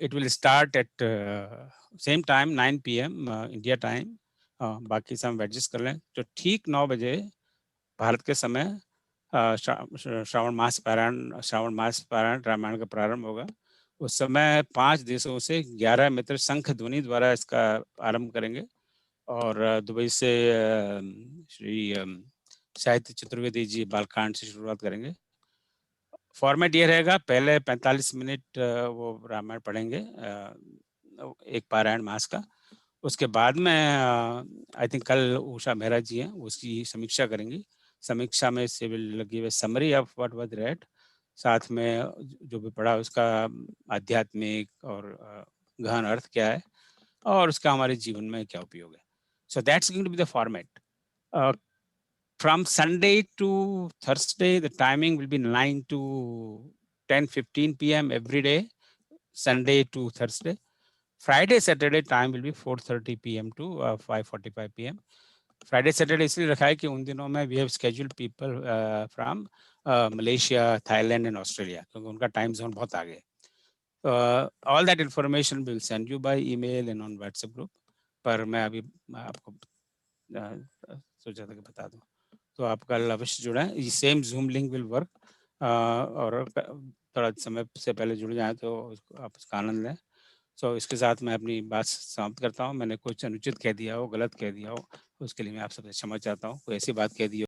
It will start at same time 9 PM India time. बाकी सब हम एडजस्ट कर लें, तो ठीक 9 बजे भारत के समय श्रावण मास पारायण रामायण का प्रारंभ होगा। उस समय 5 देशों से 11 मित्र शंख ध्वनि द्वारा इसका आरंभ करेंगे, और दुबई से श्री साहित्य चतुर्वेदी जी बालकांड से शुरुआत करेंगे। फॉर्मेट ये रहेगा, पहले 45 मिनट वो रामायण पढ़ेंगे, एक पारायण मास का। उसके बाद में आई थिंक कल उषा मेहरा जी हैं, उसकी समीक्षा करेंगी। समीक्षा में से will give a summary of what was red, साथ में जो भी पढ़ा उसका आध्यात्मिक और गहन अर्थ क्या है और उसका हमारे जीवन में क्या उपयोग है। So that's going to be the format. From Sunday to Thursday, the timing will be 9 to 10:15 PM every day, Sunday to Thursday. Friday, Saturday time will be 4:30 PM to 5:45 PM. Friday Saturday इसलिए रखा है कि उन दिनों में we have scheduled people from Malaysia, Thailand and Australia, क्योंकि उनका टाइम जोन बहुत आगे। All that information will send you by email and on WhatsApp group, पर मैं अभी आपको सोचा था कि बता दूं। तो आप कल अवश्य जुड़ें, ये same zoom link will work, और थोड़ा समय से पहले जुड़ जाएं तो आप उसका आनंद लें। सो इसके साथ मैं अपनी बात समाप्त करता हूँ। मैंने कुछ अनुचित कह दिया हो, गलत कह दिया हो, उसके लिए मैं आप सबसे क्षमा चाहता हूँ। कोई ऐसी बात कह दी हो